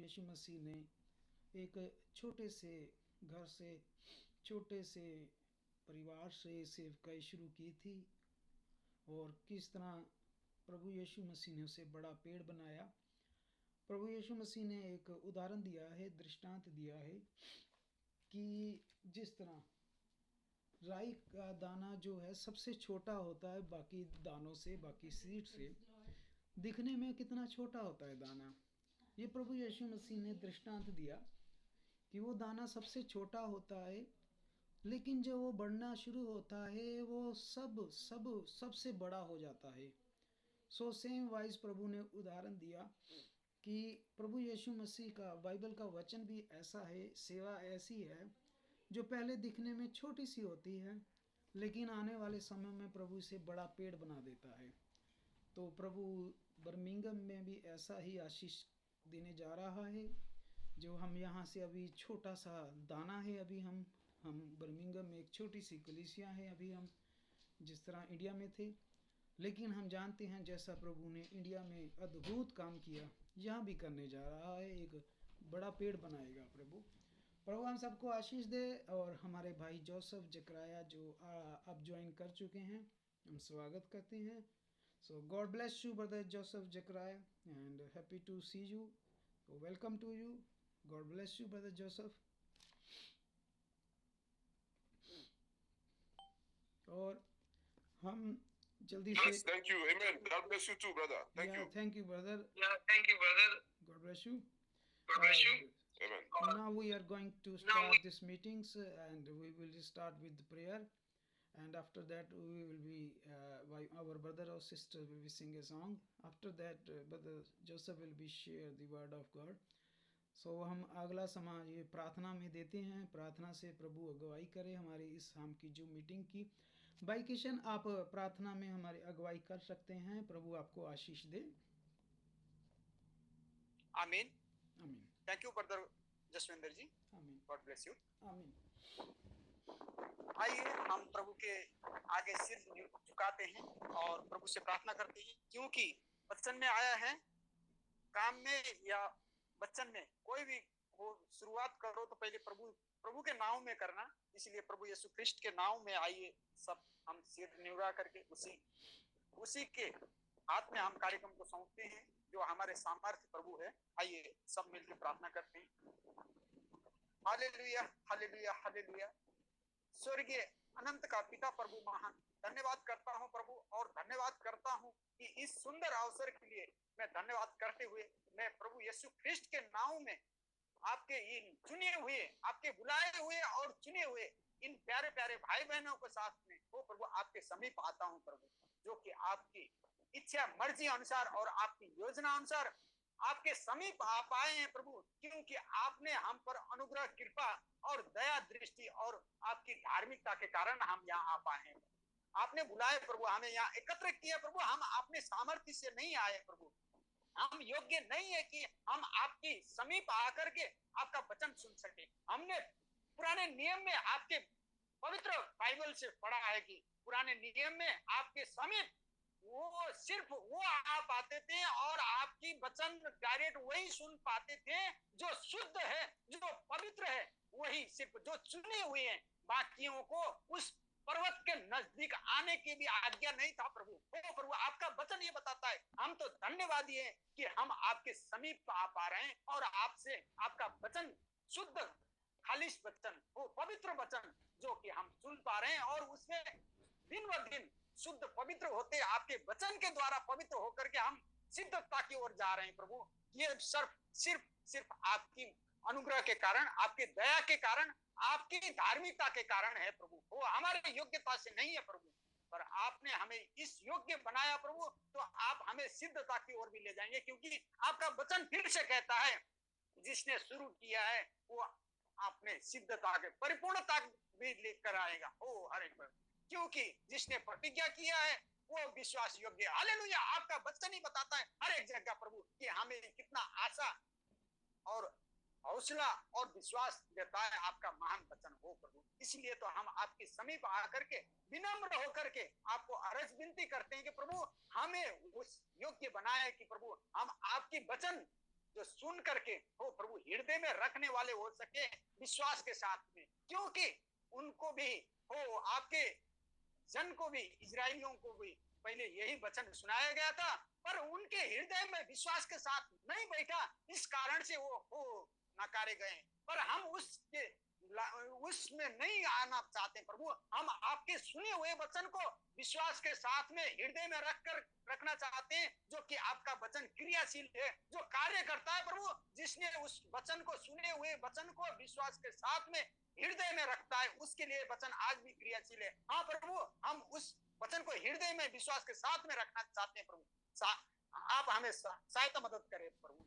यीशु मसीह ने एक छोटे से घर से, छोटे से परिवार से सेवकाई शुरू की थी और किस तरह प्रभु यीशु मसीह ने उसे बड़ा पेड़ बनाया। प्रभु यीशु मसीह ने एक उदाहरण दिया है, दृष्टांत दिया है कि जिस तरह राई का दाना जो है सबसे छोटा होता है बाकी दानों से, बाकी सीड से, दिखने में कितना छोटा होता है दाना। ये प्रभु यीशु मसीह ने दृष्टांत दिया कि वो दाना सबसे छोटा होता है, लेकिन जब वो बढ़ना शुरू होता है वो सब सब सबसे बड़ा हो जाता है। सो सेम वाइज प्रभु ने उदाहरण दिया कि प्रभु यीशु मसीह का, बाइबल का वचन भी ऐसा है, सेवा ऐसी है जो पहले दिखने में छोटी सी होती है, लेकिन आने वाले समय में प्रभु इसे बड़ा पेड़ बना देता है। तो प्रभु बर्मिंघम में भी ऐसा ही आशीष देने जा रहा है। जो हम यहाँ से अभी छोटा सा दाना है, अभी हम बर्मिंघम में एक छोटी सी कलीसिया है अभी हम, जिस तरह इंडिया में थे, लेकिन हम जानते हैं जैसा प्रभु ने इंडिया में अद्भुत काम किया, यहाँ भी करने जा रहा है, एक बड़ा पेड़ बनाएगा प्रभु। प्रभु हम सबको आशीष दे। और हमारे भाई जोसेफ जकराया जो अब ज्वाइन कर चुके हैं, हम स्वागत करते हैं। So God bless you brother Joseph Zacharia and happy to see you. Welcome to you. God bless you brother Joseph. और हम जल्दी से Yes, thank you. Amen. God bless you too, brother. Thank you. Thank you brother. Yeah, thank you, brother. God bless you. God bless you. Amen. Now we are going to start these meetings and we will start with prayer, and after that we will be our brother or sister will be sing a song. After that brother Joseph will be share the word of God. सो हम अगला समय ये प्रार्थना में देते हैं, प्रार्थना से प्रभु अगुवाई करे हमारी इस शाम की जो मीटिंग की। भाई किशन आप प्रार्थना में हमारी अगुवाई कर सकते हैं, प्रभु आपको आशीष दे। आमीन आमीन। थैंक यू ब्रदर जसविंदर जी। आमीन। God bless you. आमीन। आइए हम प्रभु के आगे सिर झुकाते हैं और प्रभु से प्रार्थना करते हैं, क्योंकि वचन में आया है, काम में या वचन में कोई भी हो शुरुआत करो तो पहले प्रभु के नाम में करना। इसलिए प्रभु यीशु ख्रिस्ट के नाम में आइए सब हम सिर निवा करके उसी के हाथ में हम कार्यक्रम को सौंपते हैं जो हमारे सामर्थ्य प्रभु है। आइए सब मिलकर प्रार्थना करते हैं। Hallelujah hallelujah hallelujah. स्वर्गीय अनंत का पिता प्रभु महान, धन्यवाद करता हूं प्रभु, और धन्यवाद करता हूं कि इस सुंदर अवसर के लिए मैं धन्यवाद करते हुए मैं प्रभु यीशु ख्रिस्ट के नाम में आपके इन चुने हुए, आपके बुलाए हुए और चुने हुए इन प्यारे प्यारे भाई बहनों के साथ में वो प्रभु आपके समीप आता हूं प्रभु, जो कि आपकी इच्छा मर्जी अनुसार और आपकी योजना अनुसार आपके समीप आप आए हैं प्रभु, क्योंकि आपने हम पर अनुग्रह, कृपा और दया दृष्टि और आपकी धार्मिकता के कारण हम यहाँ आ पाए हैं। आपने बुलाए प्रभु, हमें यहाँ एकत्र किया प्रभु। हम अपने सामर्थ्य से नहीं आए प्रभु, हम योग्य नहीं है कि हम आपकी समीप आकर के आपका वचन सुन सके। हमने पुराने नियम में आपके पवित्र बाइबल से पढ़ा है कि पुराने नियम में आपके समीप वो सिर्फ वो आ पाते थे और आपकी वचन डायरेक्ट वही सुन पाते थे जो शुद्ध है, जो पवित्र है, वही सिर्फ जो चुने हुए हैं। बाकियों को उस पर्वत के नजदीक आने की भी आज्ञा नहीं था प्रभु। ओ प्रभु, आपका वचन ये बताता है, हम तो धन्यवादी हैं कि हम आपके समीप आ पा रहे हैं और आपसे आपका वचन, शुद्ध खालिश वचन, वो पवित्र वचन जो कि हम सुन पा रहे हैं और उसमें दिन ब दिन शुद्ध पवित्र होते आपके वचन के द्वारा पवित्र होकर के हम सिद्धता की ओर जा रहे हैं प्रभु। ये सिर्फ आपकी अनुग्रह के कारण, आपकी दया के कारण, आपकी धार्मिकता के कारण है प्रभु। वो हमारे योग्यता से नहीं है प्रभु, पर आपने हमें इस योग्य बनाया प्रभु, तो आप हमें सिद्धता की ओर भी ले जाएंगे, क्योंकि आपका वचन फिर से कहता है, जिसने शुरू किया है वो आपने सिद्धता के परिपूर्णता भी लेकर आएगा। ओ हरे प्रभु, क्योंकि जिसने प्रतिज्ञा किया है वो विश्वास योग्य। हालेलुया। आपका वचन ही बताता है हर एक जगह प्रभु कि हमें कितना आशा और हौसला और विश्वास देता है आपका महान वचन हो प्रभु। इसलिए तो हम आपके समीप आकर के विनम्र होकर के आपको अर्ज विनती करते हैं कि प्रभु हमें उस योग्य बनाए कि प्रभु हम आपकी वचन जो सुन करके हो प्रभु हृदय में रखने वाले हो सके विश्वास के साथ में, क्योंकि उनको भी हो आपके जन को भी, इजरायलियों को भी पहले यही वचन सुनाया गया था, पर उनके हृदय में विश्वास के साथ नहीं बैठा, इस कारण से वो नकारे गए। पर हम उसमें नहीं आना चाहते प्रभु, हम आपके सुने हुए वचन को विश्वास के साथ में हृदय में रखना चाहते हैं, जो कि आपका वचन क्रियाशील है, जो कार्य करता है प्रभु, जिसने उस वचन को, सुने हुए वचन को विश्वास के साथ में हृदय में रखता है, उसके लिए वचन आज भी क्रियाशील है। हाँ प्रभु, हम उस वचन को हृदय में विश्वास के साथ में रखना चाहते हैं प्रभु। आप हमें सहायता मदद करें प्रभु।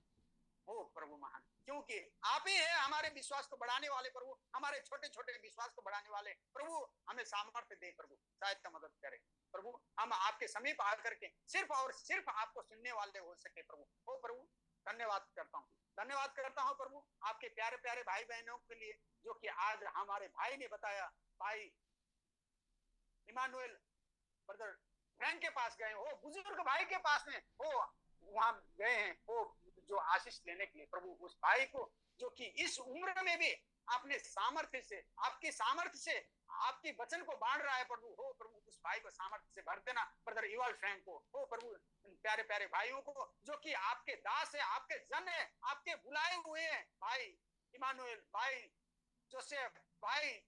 हो प्रभु महान, क्योंकि आप ही है हमारे विश्वास को बढ़ाने वाले प्रभु, हमारे छोटे छोटे विश्वास को बढ़ाने वाले प्रभु। हमें सामर्थ्य दे प्रभु, सहायता मदद करें प्रभु। हम आपके समीप आकर के सिर्फ और सिर्फ आपको सुनने वाले हो सके प्रभु। हो प्रभु, धन्यवाद करता हूँ, धन्यवाद करता हूँ प्रभु आपके प्यारे प्यारे भाई बहनों के लिए, जो कि आज हमारे भाई ने बताया, भाई इमानुएल ब्रदर फ्रैंक के पास गए हो, बुजुर्ग भाई के पास में हो, वहां गए हैं वो जो आशीष लेने के लिए प्रभु। उस भाई को जो कि इस उम्र में भी आपने सामर्थ्य से, आपकी सामर्थ्य से आपके वचन को बांट रहा है प्रभु। हो प्रभु, उस भाई को सामर्थ्य से भर देना, ब्रदर इवाल फ्रैंक को। हो प्रभु, प्यारे प्यारे भाइयों को जो कि आपके दास है, आपके जन है, आपके बुलाए हुए हैं, भाई इमानुएल, भाई जोसेफ, भाई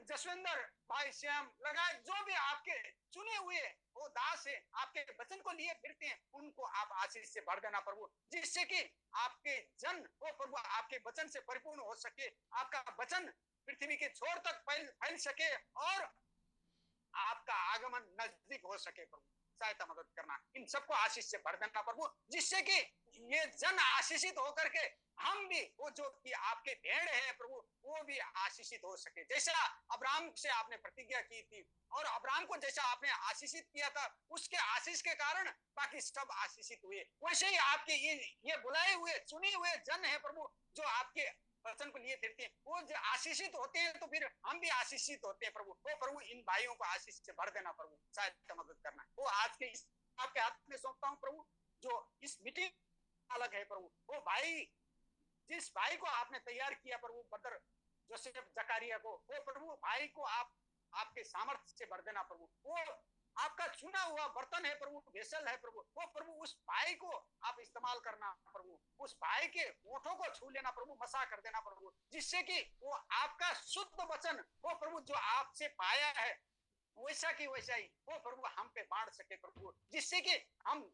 जसविंदर, भाई श्याम लगाए, जो भी आपके चुने हुए वो दास है, आपके वचन को लिए फिरते हैं, उनको आप आशीष से भर देना प्रभु, जिससे कि आपके जन वो प्रभु आपके वचन से परिपूर्ण हो सके, आपका वचन पृथ्वी के छोर तक फैल सके और आपका आगमन नजदीक हो सके प्रभु। सहायता मदद करना, इन सबको आशीष से भर देना प्रभु, जिससे कि ये जन आशीषित होकर के हम भी वो जो कि आपके भेड़ है प्रभु, वो भी आशीषित हो सके। जैसा अब्राहम से आपने प्रतिज्ञा की थी और अब्राहम को जैसा आपने आशीषित किया था, उसके आशीष के कारण बाकी सब आशीषित हुए, वैसे ही आपके ये बुलाए हुए चुने हुए जन है प्रभु, जो आपके वचन को लिए फिरते हैं, वो आशीषित होते हैं, तो फिर हम भी आशीषित होते हैं प्रभु। वो प्रभु इन भाइयों को आशीष से भर देना प्रभु, सहायता मदद करना। वो आज के इस आपके हाथ में सौंपता हूँ प्रभु, जो इस मीटिंग अलग है प्रभु, वो भाई जिस भाई को आपने तैयार किया प्रभु, ब्रदर जोसेफ जकारिया को, वो प्रभु भाई को आप आपके सामर्थ्य से भर देना प्रभु। वो आपका चुना हुआ बर्तन है प्रभु, वेसल है प्रभु, वो प्रभु उस भाई को आप इस्तेमाल करना प्रभु, उस भाई के ओठों को छू लेना प्रभु, मसा कर देना प्रभु, जिससे कि वो आपका शुद्ध वचन वो प्रभु जो आपसे पाया है वैसा की वैसा ही वो प्रभु हम पे बांट सके प्रभु, जिससे कि हम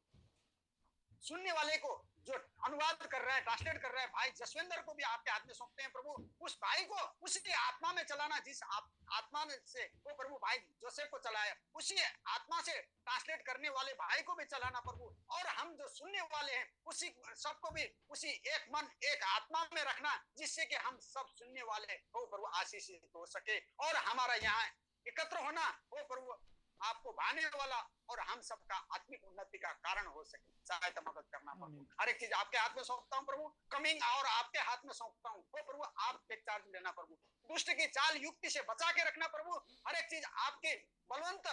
सुनने वाले को जो अनुवाद कर रहा है, ट्रांसलेट कर रहा है, भाई जसविंदर को भी आपके हाथ में सौंपते हैं प्रभु। उस भाई को उसी आत्मा में चलाना, जिस आत्मा से वो प्रभु भाई जोसेफ को चलाया, उसी आत्मा से ट्रांसलेट करने वाले भाई को भी चलाना प्रभु। और हम जो सुनने वाले हैं उसी सबको भी उसी एक मन एक आत्मा में रखना, जिससे कि हम सब सुनने वाले वो प्रभु आशीषित हो सके और हमारा यहाँ एकत्र होना वो प्रभु आपको भाने वाला और हम सबका आत्मिक उन्नति का कारण हो सके। सहायता मदद करना प्रभु, हर एक चीज आपके हाथ में सौंपता हूँ प्रभु, कमिंग और आपके हाथ में सौंपता हूँ वो प्रभु, आप टेक चार्ज लेना प्रभु, दुष्ट की चाल युक्ति से बचा के रखना प्रभु, हर एक चीज आपके बलवंत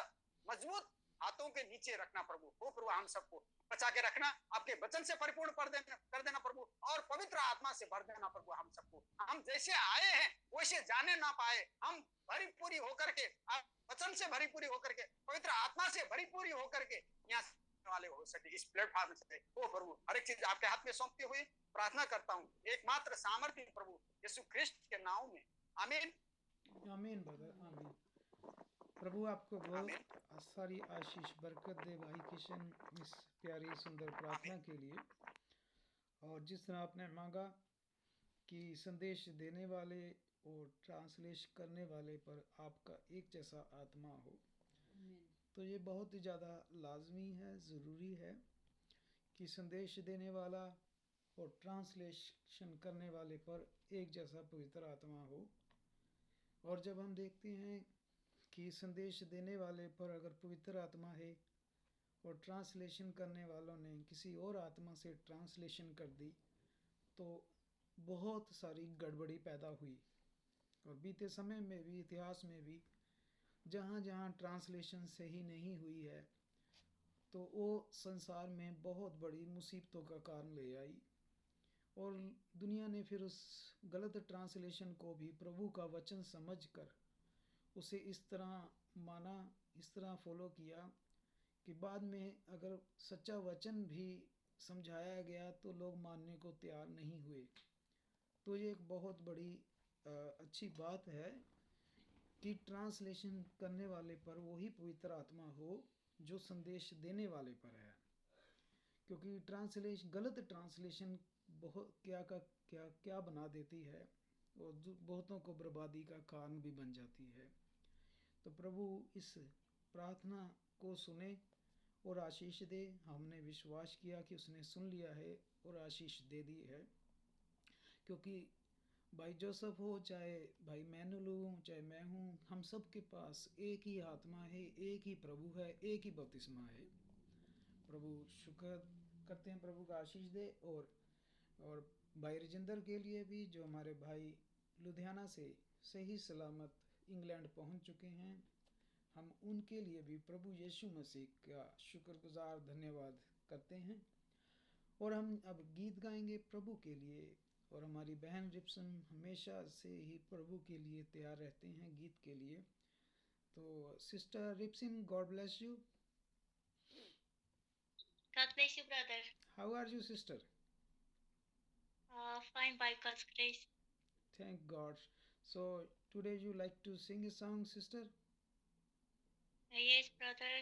मजबूत हाथों के नीचे रखना प्रभु। वो प्रभु हम सबको बचा के रखना, आपके वचन से परिपूर्ण कर देना प्रभु, और पवित्र आत्मा से भर देना प्रभु। हम सबको हम जैसे आए हैं वैसे जाने ना पाए, हम भरीपूरी होकर के, वचन से भरीपूरी होकर के, पवित्र आत्मा से भरीपूरी होकर के यहाँ वाले हो सके इस प्लेटफॉर्म से। वो प्रभु हर एक चीज आपके हाथ में सौंपते हुए प्रार्थना करता हूँ एकमात्र सामर्थ्य प्रभु यीशु ख्रिस्ट के नाम में, आमीन आमीन ब्रदर, आमीन। प्रभु आपको बहुत सारी आशीष बरकत दे भाई किशन, इस प्यारी सुंदर प्रार्थना के लिए। और जिस तरह आपने मांगा कि संदेश देने वाले और ट्रांसलेशन करने वाले पर आपका एक जैसा आत्मा हो, तो ये बहुत ही ज़्यादा लाजमी है, ज़रूरी है कि संदेश देने वाला और ट्रांसलेशन करने वाले पर एक जैसा पवित्र आत्मा हो। और जब हम देखते हैं कि संदेश देने वाले पर अगर पवित्र आत्मा है और ट्रांसलेशन करने वालों ने किसी और आत्मा से ट्रांसलेशन कर दी, तो बहुत सारी गड़बड़ी पैदा हुई। और बीते समय में भी, इतिहास में भी, जहाँ जहाँ ट्रांसलेशन सही नहीं हुई है, तो वो संसार में बहुत बड़ी मुसीबतों का कारण ले आई। और दुनिया ने फिर उस गलत ट्रांसलेशन को भी प्रभु का वचन समझकर उसे इस तरह माना, इस तरह फॉलो किया कि बाद में अगर सच्चा वचन भी समझाया गया तो लोग मानने को तैयार नहीं हुए। तो ये एक बहुत बड़ी अच्छी बात है कि ट्रांसलेशन करने वाले पर वही पवित्र आत्मा हो जो संदेश देने वाले पर है, क्योंकि गलत ट्रांसलेशन बहुत क्या क्या बना देती है और बहुतों को बर्बादी का कारण भी बन जाती है। तो प्रभु इस प्रार्थना को सुने और आशीष दे। हमने विश्वास किया कि उसने सुन लिया है और आशीष दे दी है, क्योंकि भाई जोसेफ हो, चाहे भाई मैनुअल हो, चाहे मैं हूँ, हम सब के पास एक ही आत्मा है, एक ही प्रभु है, एक ही बपतिस्मा है। प्रभु शुक्र करते हैं, प्रभु का आशीष दे। और भाई राजेंद्र के लिए भी, जो हमारे भाई लुधियाना से सही सलामत इंग्लैंड पहुंच चुके हैं, हम उनके लिए भी प्रभु यीशु मसीह का शुक्रगुजार धन्यवाद करते हैं। और हम अब गीत गाएंगे प्रभु के लिए, और हमारी बहन रिप्सन हमेशा से ही प्रभु के लिए तैयार रहते हैं गीत के लिए। तो sister Ripson, God bless you. God bless you, brother. How are you sister? Fine by God's grace. Thank God. So today you like to sing a song, sister? Yes, brother.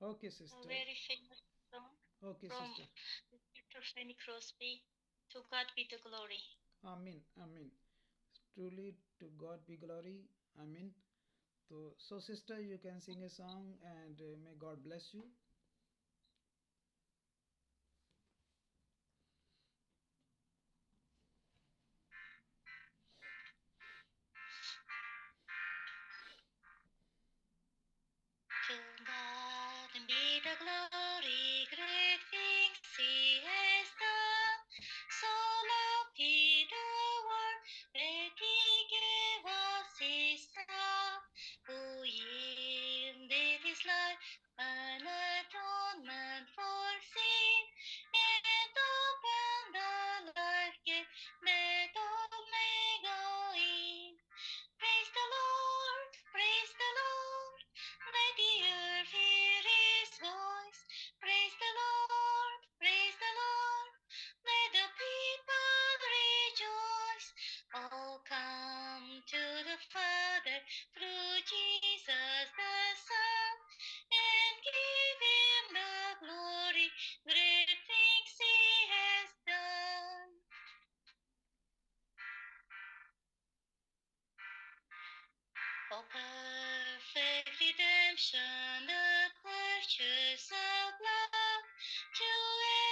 Okay, A sister. very famous song Okay, from sister. Dr. Fanny Crosby. To God be the glory. Amen. Amen. Truly to God be glory. Amen. So sister, you can sing a song, and may God bless you. To God be the glory, great things He has done. So loved He the world that He gave us His Son, who yielded His life an atonement for sin, and opened the life gate that all may go in. Praise the Lord, praise the Lord. Let the earth hear His voice. Praise the Lord, praise the Lord. Let the people rejoice. Oh, come to the Father through Jesus the Son, and give Him the glory. Great things He has done. Oh, perfect redemption, the purchase of love to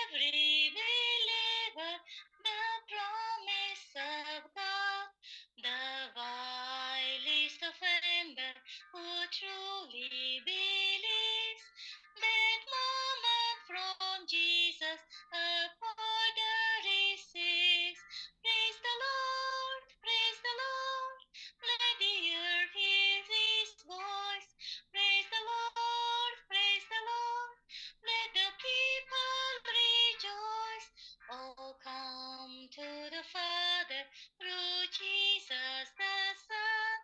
every believer, the promise of God, the vilest offender who truly believes that moment from Jesus a pardon receives. Praise the Lord, praise the Lord. Let the earth hear His voice. Praise the Lord, praise the Lord. Let the people rejoice. Oh, come to the Father through Jesus the Son,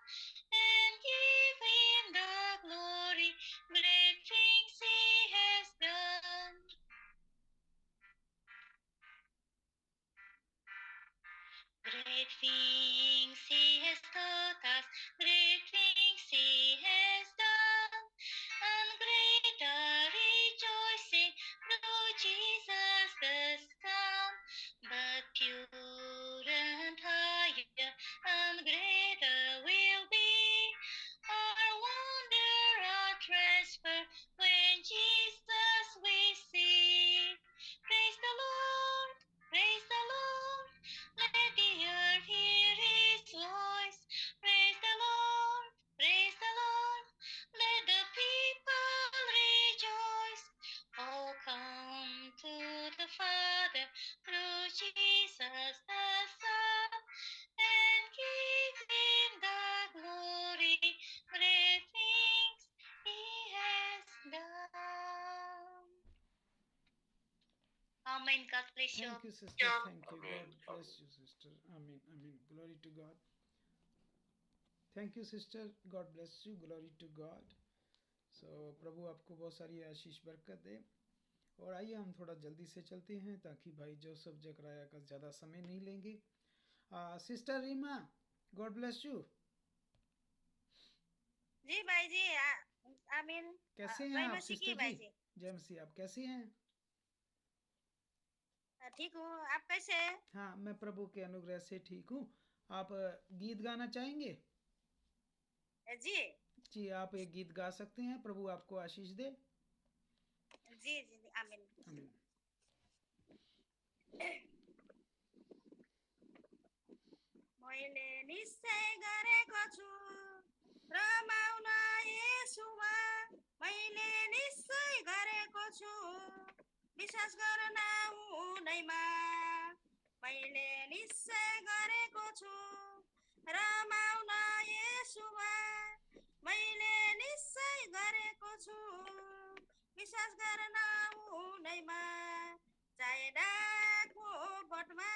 and give Him the glory. Great things He has done. Great things He has taught us, great things He has done, and greater rejoicing through Jesus the Son. But pure and higher and greater will be our wonder, our transfer, when Jesus we see. Praise the Lord, praise the Lord. Let the earth hear His voice. Praise the Lord, praise the Lord. Let the people rejoice. Oh, come to the Father through Jesus the Son, and give Him the glory. Great things He has done. Amen. God bless you. Thank you, sister. Thank you. Amen. God bless you, sister. Amen. Amen. Glory to God. Thank you, sister. God bless you. Glory to God. So प्रभु आपको बहुत सारी आशीष बरकत दे। और आइए हम थोड़ा जल्दी से चलते हैं ताकि भाई जोसेफ जकराया का ज़्यादा समय नहीं लेंगे। Sister Reema, God bless you. जी भाई जी, आमीन। कैसे हैं जय आप मसीह की सिस्टर भाई जी? जी। जय मसीह। आप कैसे हैं? ठीक हूँ, आप कैसे हैं? हाँ, मैं प्रभु के अनुग्रह से ठीक हूँ। आप गीत गाना चाहेंगे? जी जी, आप एक गीत गा सकते हैं। प्रभु आपको आशीष दे। जी जी जी, आमीन। आमीन। मैले निश्चय गरेको छु रमाउन येशूमा, मैले निश्चय गरेको छु विश्वास गर्न उनैमा, मैले निश्चय गरेको छु रमाउन येशूमा, मैले निश्चय गरेको छु विश्वास गर्न उनैमा, चाहे डाकको बटमा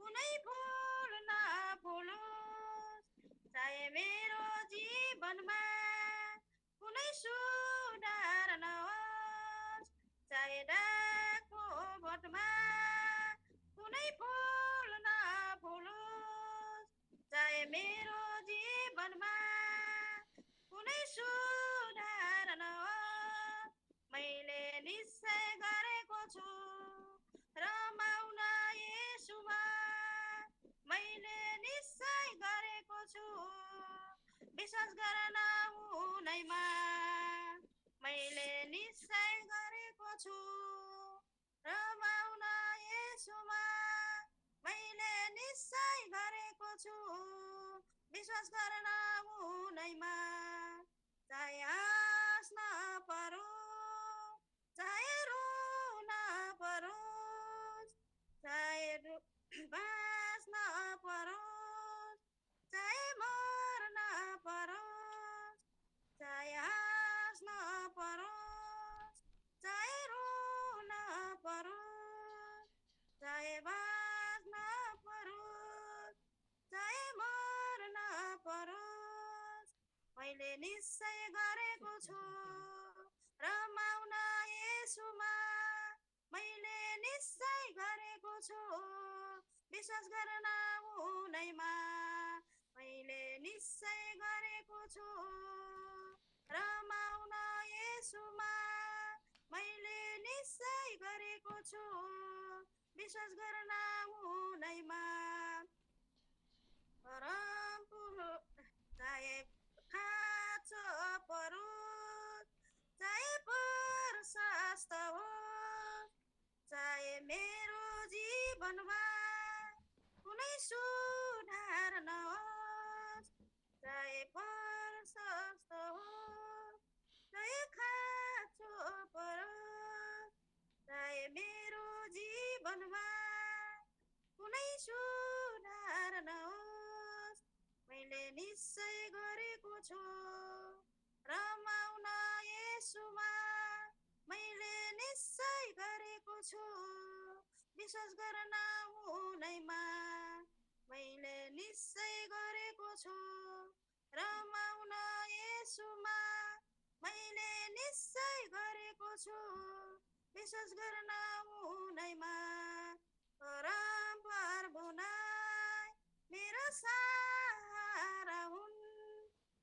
कुनै फुल नफुलोस्, चाहे मेरो जीवनमा कुनै सुधार नहोस्, चाहे डाकको बटमा कुनै फुल नफुलोस्, चाहे मेरो जीवनमा कुनै सुधार नहोस्, मैले निश्चय गरेको छु रमाउन येशूमा, मैले निश्चय गरेको छु विश्वास गर्न उनैमा, मैले निश्चय गरेको छु रमाउन येशूमा, मैले निश्चय गरेको छु विश्वास गर्न उनैमा, चाहे हाँस नपरोस्, चाहे रुन परोस्, चाहे बाँच्न परोस्, चाहे मर्न परोस्, चाहे हाँस्न परोस्, चाहे रुन परोस्, चाहे बाँच्न परोस्, चाहे मर्न परोस्, मैले निश्चय गरेको छु रमाउन येशूमा, मैले निश्चय गरेको छु विश्वास गर्न उनैमा, मैले निश्चय गरेको छु रमाउन येशूमा, मैले निश्चय गरेको छु विश्वास गर्न उनैमा, चाहे खाँचो परोस्, चाहे प्रशस्त होस्, चाहे मेरो जीवनमा कुनै सुधार नहोस्, चाहे प्रशस्त होस्, चाहे खाँचो परोस्, चाहे मेरो जीवनमा कुनै सुधार नहोस्, मैले निश्चय गरेको छु रमाउन येशूमा, मैले निश्चय गरेको छु विश्वास गर्न उनैमा, मैले निश्चय गरेको छु रमाउन येशूमा, मैले निश्चय गरेको छु विश्वास गर्न उनैमा, परमप्रभु नै मेरो सहारा हुन्,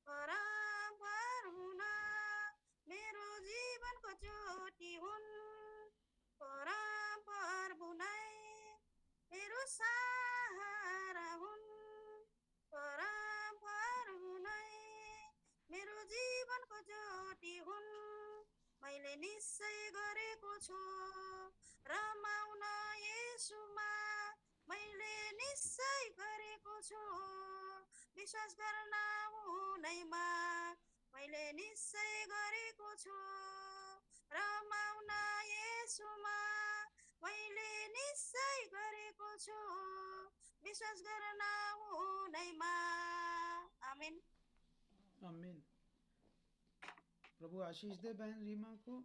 परमप्रभु नै मेरो जीवनको ज्योति हुन्, परमप्रभु नै मेरो सहारा हुन्, परमप्रभु नै मेरो जीवनको ज्योति हुन्, मैले निश्चय गरेको छु रमाउन येशूमा, मैले निश्चय गरेको छु विश्वास गर्न उनैमा, मैले निश्चय गरेको छु रमाउन येशूमा, मैले निश्चय गरेको छु विश्वास गर्न उनैमा, आमीन। आमीन। प्रभु आशीष दे बहन रीमा को,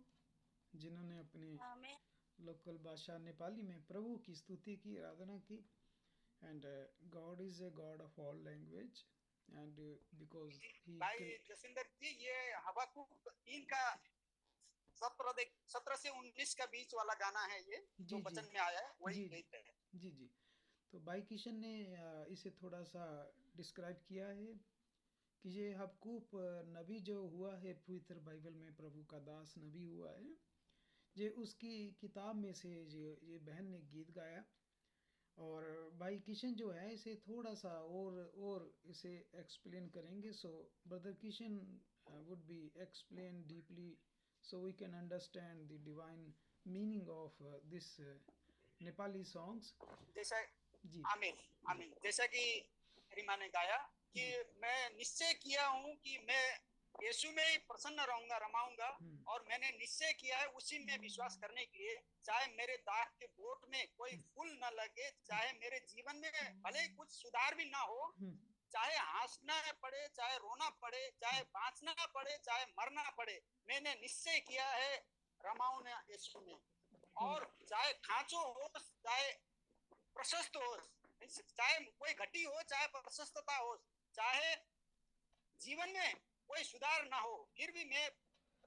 जिन्होंने अपने आमीन। लोकल भाषा नेपाली में प्रभु की स्तुति की, आराधना की. And God is a God of all language, and because He भाई जसिंदर जी, ये हबक्कुक 3 का 17 से 19 का बीच वाला गाना है, ये जो जी जी वचन में आया है वही जी गीत है. जी जी. तो भाई किशन ने इसे थोड़ा सा डिस्क्राइब किया है कि ये हबक्कूक नबी जो हुआ है पवित्र बाइबल में, प्रभु का दास नबी हुआ है, ये उसकी किताब में से ये बहन ने गीत गाया. और भाई किशन जो है इसे थोड़ा सा और इसे एक्सप्लेन करेंगे. सो brother Kishan would be explain deeply so we can understand the divine meaning of this Nepali songs. जैसा जी आमीन आमीन, जैसा कि रीमा ने गाया कि मैं निश्चय किया हूँ कि मैं यीशु में ही प्रसन्न रहूंगा, रमाऊंगा, और मैंने निश्चय किया है उसी में विश्वास करने के लिए, चाहे मेरे दाग के बोट में कोई फूल न लगे, चाहे मेरे जीवन में भले ही कुछ सुधार भी ना हो, चाहे हंसना पड़े, चाहे रोना पड़े, चाहे बांचना पड़े, चाहे मरना पड़े, मैंने निश्चय किया है रमाऊंगा यीशु में. और चाहे खांचो हो, चाहे प्रशस्त हो, चाहे कोई घटी हो, चाहे प्रशस्तता हो, चाहे जीवन में कोई सुधार ना हो, फिर भी मैं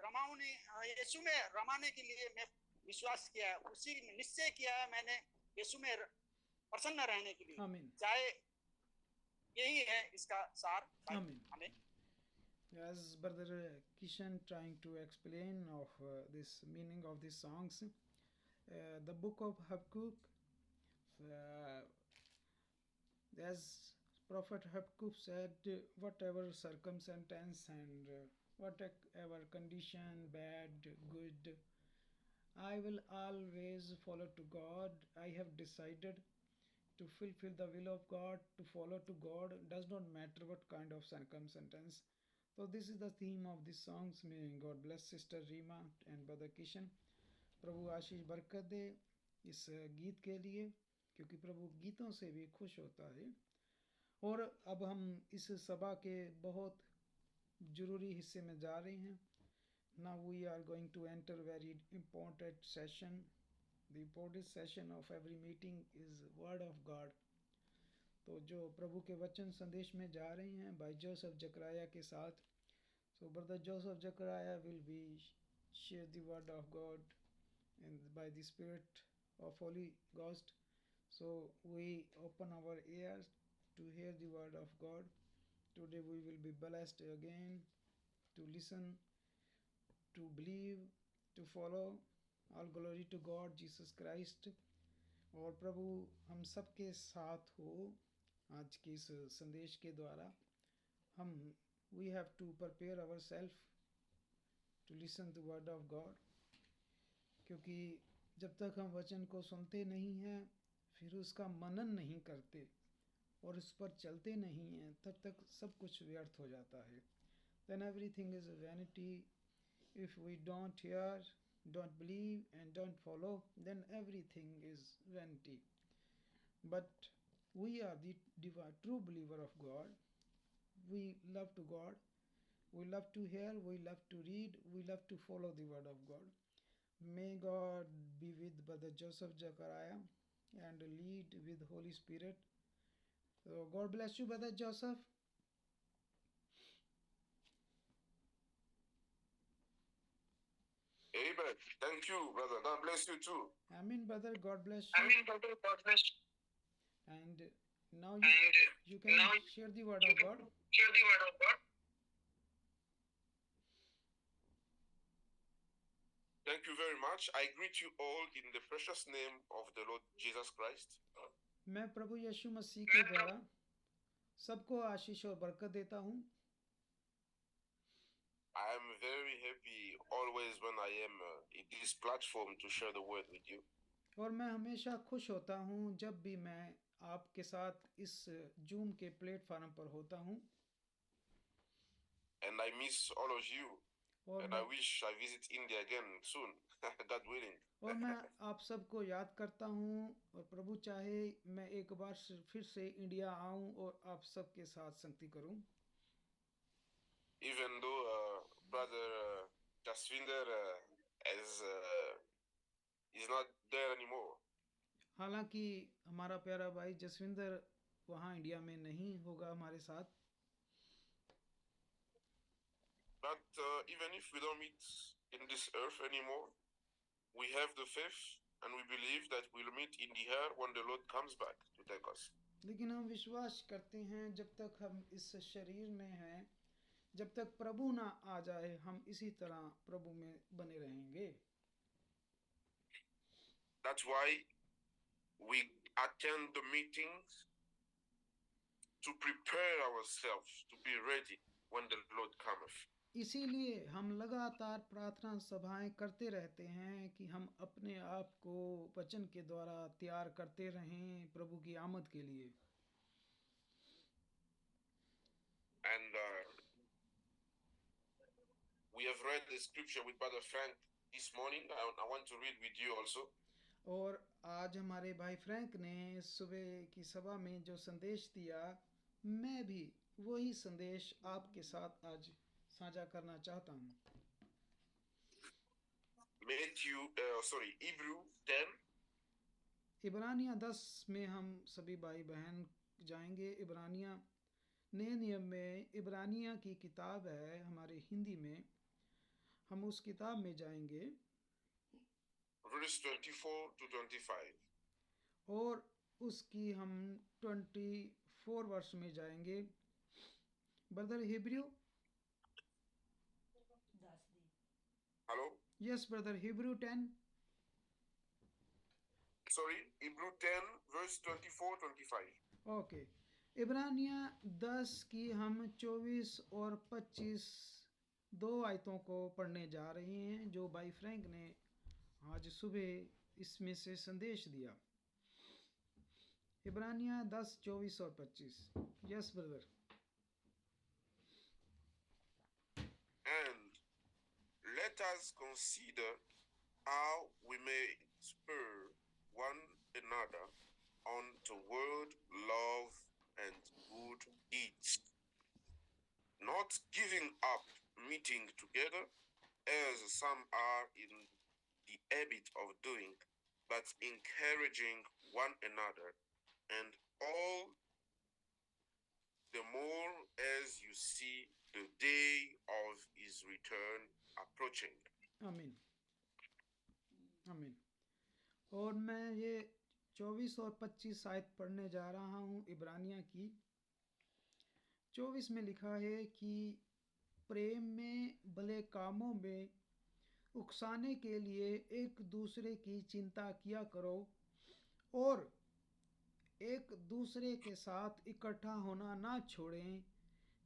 रमाऊने यीशु में रमाने के लिए मैं विश्वास किया है, उसी में निश्चय किया है मैंने यीशु में प्रसन्न रहने के लिए. आमीन. चाहे यही है इसका सार. आमीन. आमीन. As brother Kishan trying to explain of this meaning of these songs, the book of Habakkuk, as prophet Habakkuk said, whatever circumstance and whatever condition, bad, good, I will always follow to God. I have decided to fulfill the will of God, to follow to God, does not matter what kind of circumstance. So this is the theme of these songs. May God bless Sister Rima and Brother Kishan. प्रभु आशीष बरकत दे इस गीत के लिए, क्योंकि प्रभु गीतों से भी खुश होता है. और अब हम इस सभा के बहुत जरूरी हिस्से में जा रहे हैं. Now we are going to enter very important session. The important session of every meeting is Word of God. तो जो प्रभु के वचन संदेश में जा रहे हैं भाई जोसेफ जकराया के साथ. So brother Joseph Zechariah will be share the word of God and by the Spirit of Holy Ghost. So we open our ears to hear the word of God. Today we will be blessed again to listen, to believe, to follow. All glory to God Jesus Christ. और प्रभु हम सब के साथ हो आज के इस संदेश के द्वारा. हम we have to prepare ourselves to listen to word of God, क्योंकि जब तक हम वचन को सुनते नहीं हैं, फिर उसका मनन नहीं करते और उस पर चलते नहीं हैं, तब तक सब कुछ व्यर्थ हो जाता है. Then everything is a vanity. If we don't hear, don't believe and don't follow, then everything is vanity. But we are the true believer of God. We love to God. We love to hear, we love to read, we love to follow the word of God. May God be with Brother Joseph Zechariah and lead with Holy Spirit. So God bless you, Brother Joseph. Amen. Thank you, brother. God bless you too. Amen, brother. God bless you. Amen, brother. God bless you. And now you can share the word of God. Share the word of God. Thank you very much. I greet you all in the precious name of the Lord Jesus Christ. मैं प्रभु यीशु मसीह के द्वारा सबको आशीष और बरकत देता हूँ. I am very happy always when I am in this platform to share the word with you. और मैं हमेशा खुश होता हूँ जब भी मैं आपके साथ इस जूम के प्लेटफॉर्म पर होता हूँ. And I miss all of you. And I wish I visit India again soon, God willing. और मैं आप सबको याद करता हूँ और प्रभु चाहे मैं एक बार फिर से इंडिया आऊँ और आप सबके साथ संगति करूँ. Even though brother Jasvinder is not there anymore. हालांकि हमारा प्यारा भाई जसविंदर वहाँ इंडिया में नहीं होगा हमारे साथ, But even if we don't meet in this earth anymore, we have the faith and we believe that we'll meet in the air when the Lord comes back to take us. लेकिन हम विश्वास करते हैं जब तक हम इस शरीर में हैं, जब तक प्रभु ना आ जाए, हम इसी तरह प्रभु में बने रहेंगे। That's why we attend the meetings to prepare ourselves to be ready when the Lord cometh. इसीलिए हम लगातार प्रार्थना सभाएं करते रहते हैं कि हम अपने आप को वचन के द्वारा तैयार करते रहें प्रभु की आमद के लिए। And we have read the scripture with Brother Frank this morning. I want to read with you also. और आज हमारे भाई फ्रैंक ने सुबह की सभा में जो संदेश दिया, मैं भी वही संदेश आपके साथ आज साझा करना चाहता हूँ। Hebrew 10. इब्रानिया 10 में हम सभी भाई बहन जाएंगे। इब्रानिया नए नियम में इब्रानिया की किताब है हमारे हिंदी में, हम उस किताब में जाएंगे। Verse 24 to 25. और उसकी हम 24 वर्ष में जाएंगे। Brother Hebrew, Hello? Yes brother, Hebrew 10, Hebrew 10 verse 24-25. Okay. इब्रानिया 10 की हम 24 और 25 दो आयतों को पढ़ने जा रहे हैं जो भाई फ्रैंक ने आज सुबह इसमें से संदेश दिया। इब्रानिया 10, 24 और 25। Yes brother. And let us consider how we may spur one another on toward love and good deeds, not giving up meeting together as some are in the habit of doing, but encouraging one another, and all the more as you see the day of his return approaching. आमीन आमीन। और मैं ये 24 और 25 आयत पढ़ने जा रहा हूँ इब्रानिया की। 24 में लिखा है कि प्रेम में भले कामों में उकसाने के लिए एक दूसरे की चिंता किया करो और एक दूसरे के साथ इकट्ठा होना ना छोड़ें,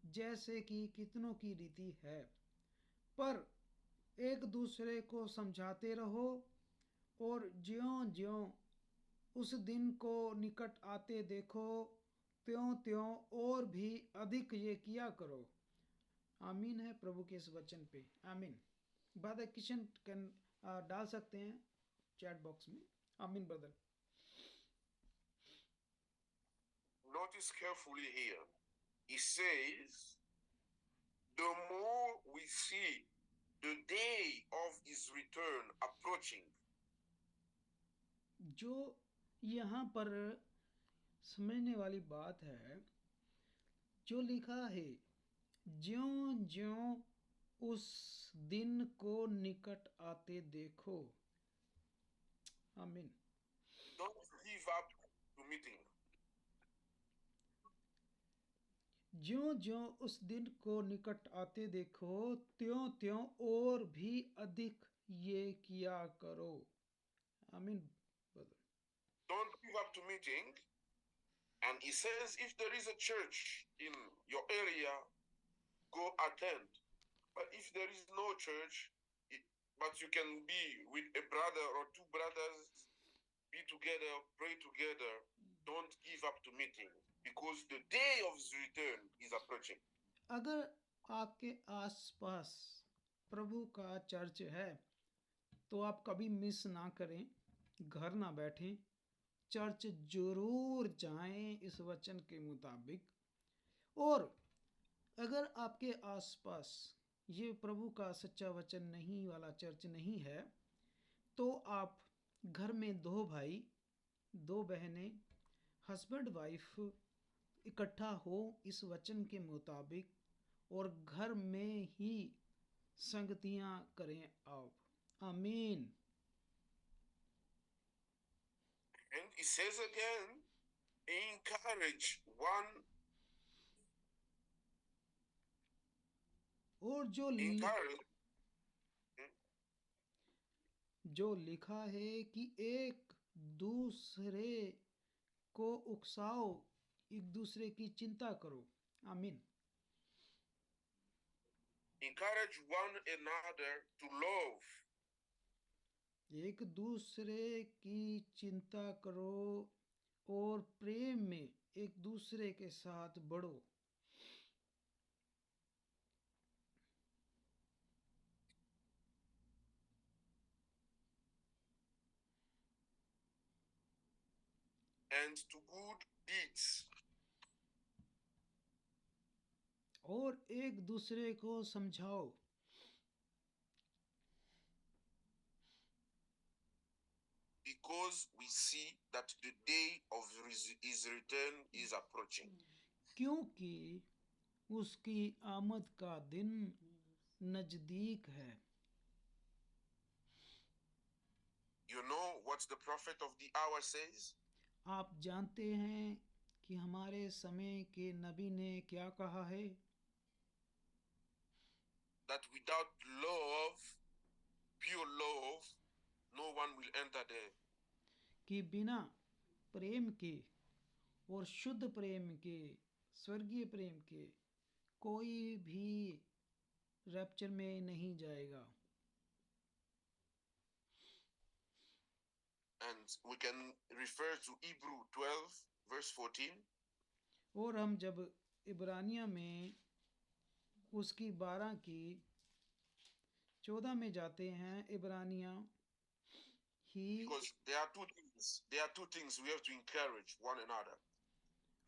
जैसे कि कितनों की रीति है, पर एक दूसरे को समझाते रहो, और ज्यों-ज्यों उस दिन को निकट आते देखो, त्यों-त्यों और भी अधिक ये किया करो। आमीन है प्रभु के इस वचन पे। आमीन। ब्रदर किशन कैन डाल सकते हैं चैट बॉक्स में। आमीन brother. Notice carefully here. He says, the more we see the day of his return approaching, जो यहाँ पर समझने वाली बात है, जो लिखा है, ज्यों-ज्यों उस दिन को निकट आते देखो। आमीन। don't give up to meeting. ज्यों-ज्यों उस दिन को निकट आते देखो, त्यों-त्यों और भी अधिक ये किया करो। आमीन। Don't give up to meeting. And he says, if there is a church in your area, go attend. But if there is no church, but you can be with a brother or two brothers, be together, pray together, don't give up to meeting, because the day of his return is approaching. अगर आपके आसपास प्रभु का church है तो आप कभी miss ना करें, घर ना बैठें, चर्च जरूर जाएं इस वचन के मुताबिक। और अगर आपके आसपास ये प्रभु का सच्चा वचन नहीं वाला चर्च नहीं है, तो आप घर में दो भाई, दो बहनें, हस्बैंड वाइफ इकट्ठा हो इस वचन के मुताबिक और घर में ही संगतियां करें आप। आमीन। And he says again, encourage one, और encourage, जो लिखा है कि एक दूसरे को उकसाओ, एक दूसरे की चिंता करो। आमीन। encourage one another to love. एक दूसरे की चिंता करो और प्रेम में एक दूसरे के साथ बढ़ो। And to good deeds. और एक दूसरे को समझाओ। Because we see that the day of his return is approaching. क्योंकि उसकी आमद का दिन नजदीक है। You know what the prophet of the hour says? आप जानते हैं कि हमारे समय के नबी ने क्या कहा है? That without love, pure love, no one will enter there. कि बिना प्रेम के और शुद्ध प्रेम के, स्वर्गीय प्रेम के, कोई भी रैप्चर में नहीं जाएगा। And we can refer to Hebrew 12 verse 14. और हम जब इब्रानिया में उसकी 12 की 14 में जाते हैं, इब्रानिया ही, Because there are two things we have to encourage one another.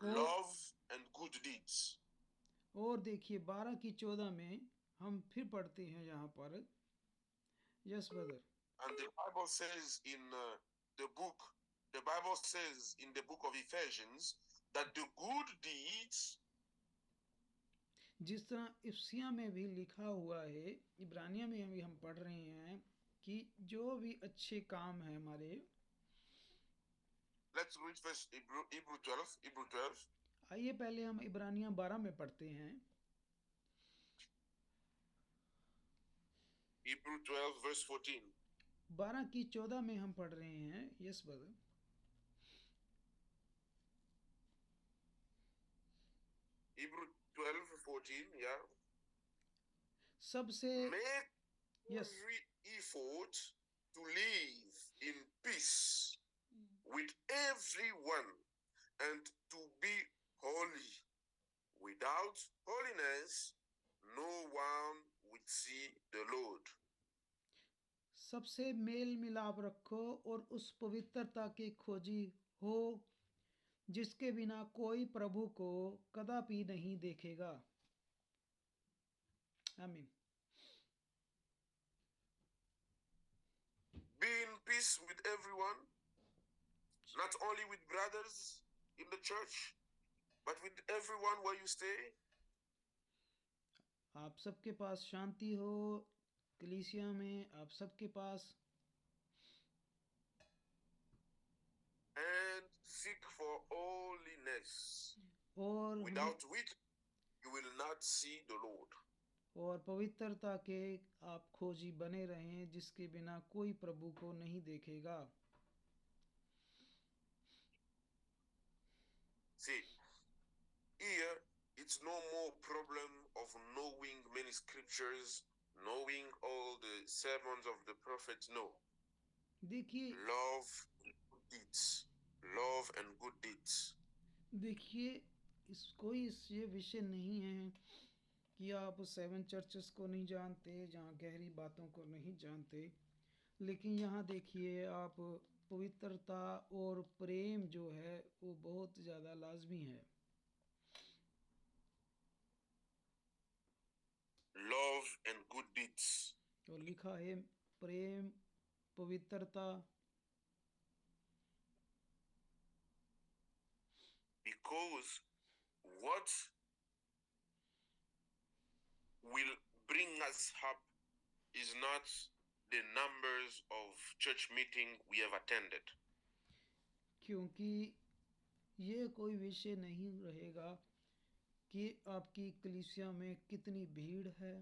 और Love and good deeds. और देखिए 12 की 14 में हम फिर पढ़ते हैं यहाँ पर, yes brother. And the Bible says in the Bible says in the book of Ephesians that the good deeds, जिस तरह इफ्सिया में भी लिखा हुआ है, इब्रानिया में भी हम पढ़ रहे हैं कि जो भी अच्छे काम हैं हमारे। let's read first Hebrew 12. आइए पहले हम इब्रानिया 12 में पढ़ते हैं। Hebrew 12 verse 14. 12 की 14 में हम पढ़ रहे हैं, यस ब्रदर। Hebrew 12:14, yeah. सबसे Make yes every effort to live in peace with everyone and to be holy. Without holiness, no one will see the Lord. सबसे मेल मिलाप रखो और उस पवित्रता के खोजी हो जिसके बिना कोई प्रभु को कदापि नहीं देखेगा। आमीन। Be in peace with everyone, not only with brothers in the church, but with everyone where you stay. आप सबके पास शांति हो, कलीसिया में आप सबके पास, And seek for holiness, और without which you will not see the Lord. और पवित्रता के आप खोजी बने रहें जिसके बिना कोई प्रभु को नहीं देखेगा। See, here it's no more problem of knowing many scriptures, knowing all the sermons of the prophets. No. देखिए Love and good deeds. Love and good deeds. देखिए कोई ये विषय नहीं है कि आप 7 चर्चेस को नहीं जानते, जहाँ गहरी बातों को नहीं जानते, लेकिन यहाँ देखिए आप पवित्रता और प्रेम जो है वो बहुत ज़्यादा लाजमी है। Love and good deeds. और लिखा है प्रेम, पवित्रता because what will bring us up is not the numbers of church meeting we have attended. क्योंकि ये कोई विषय नहीं रहेगा कि आपकी कलीसिया में कितनी भीड़ है,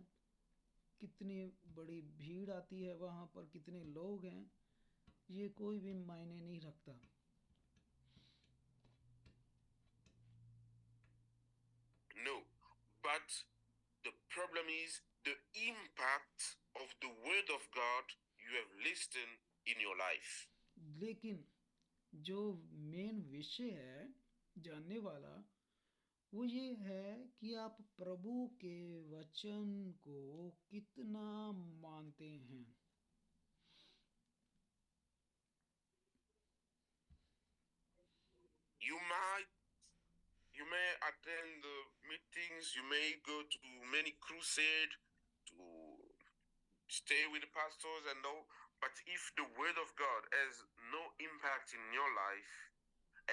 कितनी बड़ी भीड़ आती है वहाँ पर, कितने लोग हैं, ये कोई भी मायने नहीं रखता. No, but the problem is the impact of the word of God you have listened in your life. लेकिन जो मेन विषय है जानने वाला वो ये है कि आप प्रभु के वचन को कितना मानते हैं. You may attend the meetings, you may go to many crusades to stay with the pastors and all, but if the word of God has no impact in your life,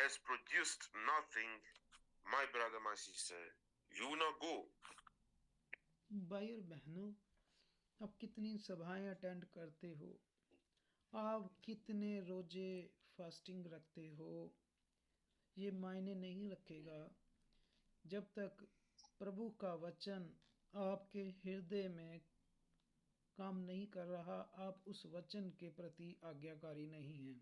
has produced nothing, my brother, my sister, you will not go. भाई और बहनों, आप कितनी सभाएं attend करते हो, आप कितने रोजे फास्टिंग रखते हो, ये मायने नहीं रखेगा जब तक प्रभु का वचन आपके हृदय में काम नहीं कर रहा, आप उस वचन के प्रति आज्ञाकारी नहीं हैं.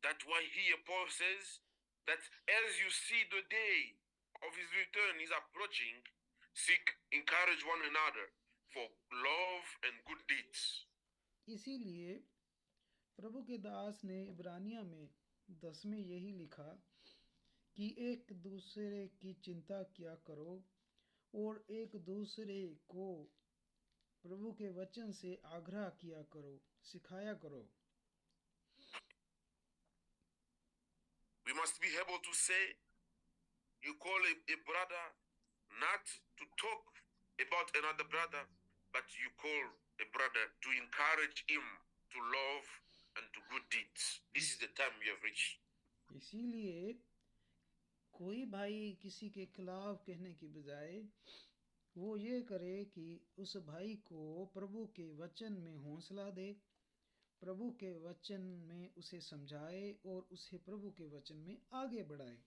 That's why here Paul says that as you see the day of his return is approaching, seek, encourage one another for love and good deeds. इसीलिए प्रभु के दास ने इब्रानिया में 10 में यही लिखा कि एक दूसरे की चिंता किया करो और एक दूसरे को प्रभु के वचन से आग्रह किया करो, सिखाया करो. We must be able to say, you call a brother not to talk about another brother, but you call a brother to encourage him to love and to good deeds. This is the time we have reached. इसीलिए कोई भाई किसी के खिलाफ कहने की बजाय वो ये करे कि उस भाई को प्रभु के वचन में हौसला दे, प्रभु के वचन में उसे समझाए और उसे प्रभु के वचन में आगे बढ़ाए.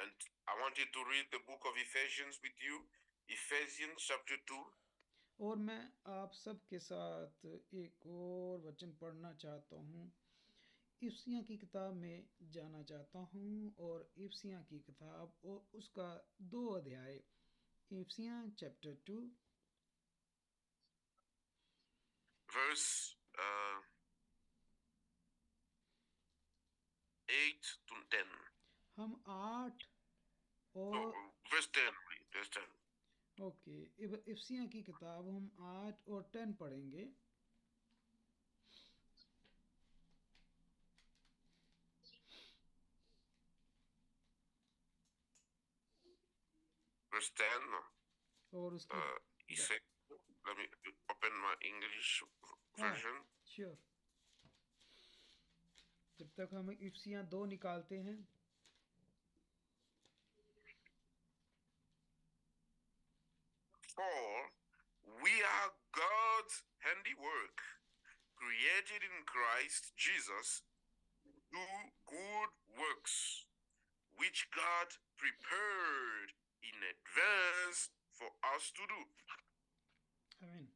And I wanted to read the book of Ephesians with you, Ephesians chapter 2. और मैं आप सबके साथ एक और वचन पढ़ना चाहता हूँ. इफ्सियाँ की किताब में जाना चाहता हूँ और इफ्सियाँ की किताब और उसका 2 अध्याय. इफ्सियाँ चैप्टर 2 verse 8 to 10. हम 8 No, और verse 10. Verse 10. ओके, इफ्सियाँ की किताब हम 8 और 10 पढ़ेंगे. Verse 10. और उसकी He said, let me open my English version. Sure. जब तक हम इफ्सियाँ 2 निकालते हैं. For we are God's handiwork, created in Christ Jesus, to do good works, which God prepared in advance for us to do. आमीन.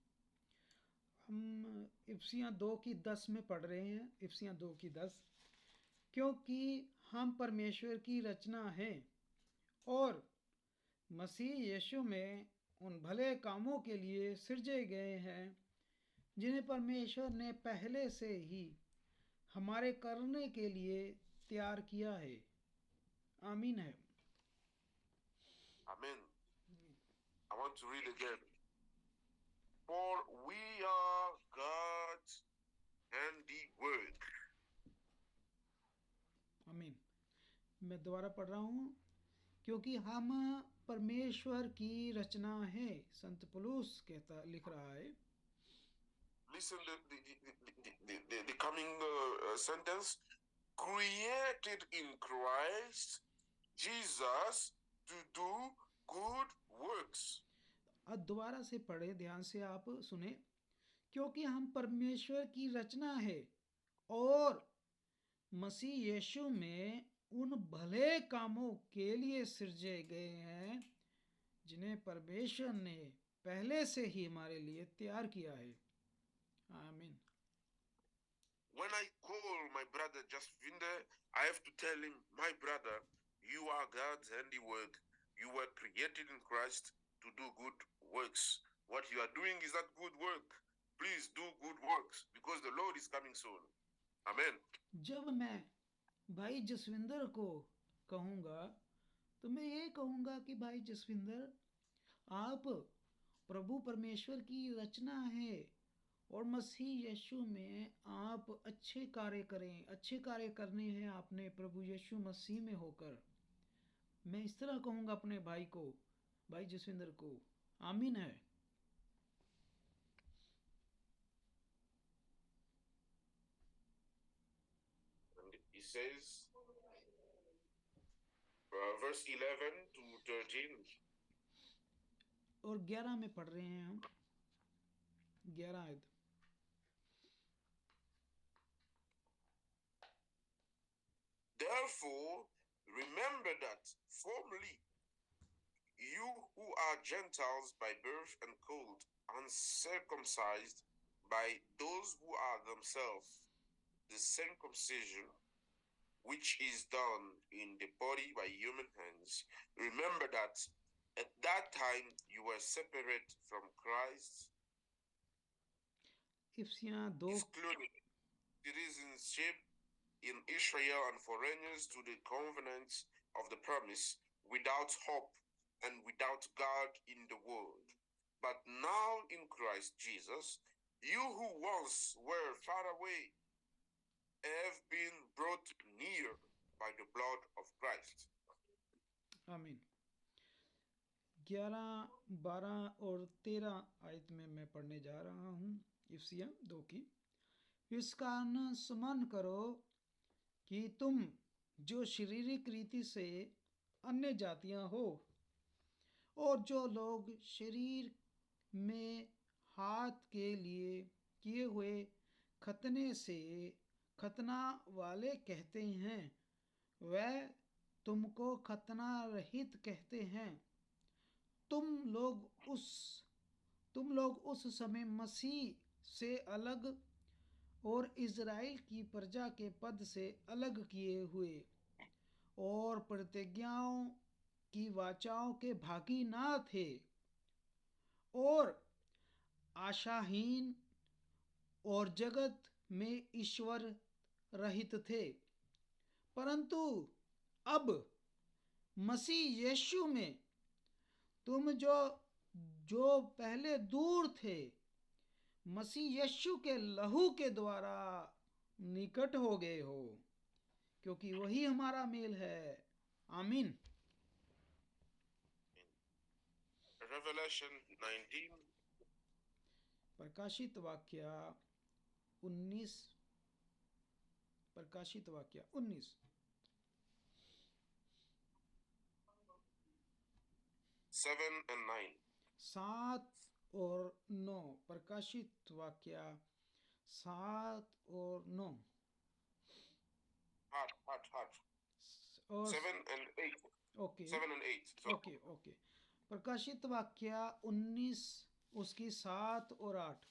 हम इफ्सियाँ 2 की 10 में पढ़ रहे हैं. इफ्सियाँ 2 की 10. क्योंकि हम परमेश्वर की रचना हैं और मसीह यीशु में उन भले कामों के लिए सृजे गए हैं जिन्हें परमेश्वर ने पहले से ही हमारे करने के लिए तैयार किया है. आमीन है. Amen. I want to read again. For we are God's handiwork. आमीन. मैं दोबारा पढ़ रहा हूँ. क्योंकि हम परमेश्वर की रचना है. संत पौलुस लिख रहा है listen the coming sentence. Created in Christ Jesus to do good works. अब दोबारा से पढ़े, ध्यान से आप सुने। क्योंकि हम परमेश्वर की रचना है और मसीह यीशु में उन भले कामों के लिए सृजे गए हैं जिन्हें परमेश्वर ने पहले से ही हमारे लिए तैयार किया है। आमीन। When I call my brother Jasvinder, I have to tell him, my brother, you are God's handiwork. You were created in Christ to do good works. What you are doing is not good work. Please do good works because the Lord is coming soon. Amen. जब मैं भाई जसविंदर को कहूँगा तो मैं ये कहूँगा कि भाई जसविंदर, आप प्रभु परमेश्वर की रचना है और मसीह यीशु में आप अच्छे कार्य करें। अच्छे कार्य करने हैं आपने प्रभु यीशु मसीह में होकर। मैं इस तरह कहूँगा अपने भाई को, भाई जसविंदर को। आमीन है। And he says, verse 11 to 13. और 11 में पढ़ रहे हैं हम, 11 आयत। Therefore, remember that formerly you who are Gentiles by birth and called uncircumcised by those who are themselves the circumcision which is done in the body by human hands, remember that at that time you were separate from Christ, इफिसियाँ 2 excluded citizenship in Israel and foreigners to the covenants of the promise, without hope and without God in the world. But now in Christ Jesus, you who once were far away have been brought near by the blood of Christ. आमीन। 11, 12 और 13 आयत में मैं पढ़ने जा रहा हूँ इफिसियाँ 2 की। इस कारण स्मरण करो कि तुम जो शारीरिक रीति से अन्य जातियां हो और जो लोग शरीर में हाथ के लिए किए हुए खतने से खतना वाले कहते हैं, वह तुमको खतना रहित कहते हैं। तुम लोग उस समय मसीह से अलग और इज़राइल की प्रजा के पद से अलग किए हुए और प्रतिज्ञाओं की वाचाओं के भागी ना थे और आशाहीन और जगत में ईश्वर रहित थे। परंतु अब मसीह यीशु में तुम जो पहले दूर थे, मसीह यीशु के लहू के द्वारा निकट हो गए हो, क्योंकि वही हमारा मेल है। आमीन। Revelation 19. प्रकाशित वाक्य 19। प्रकाशित वाक्य 19। 7 and 9. 7 और 9। प्रकाशित वाक्य 7 और 9 Hard. और 7 and 8. Okay 7 and 8. So, okay. प्रकाशित वाक्य 19 उसकी 7 और 8।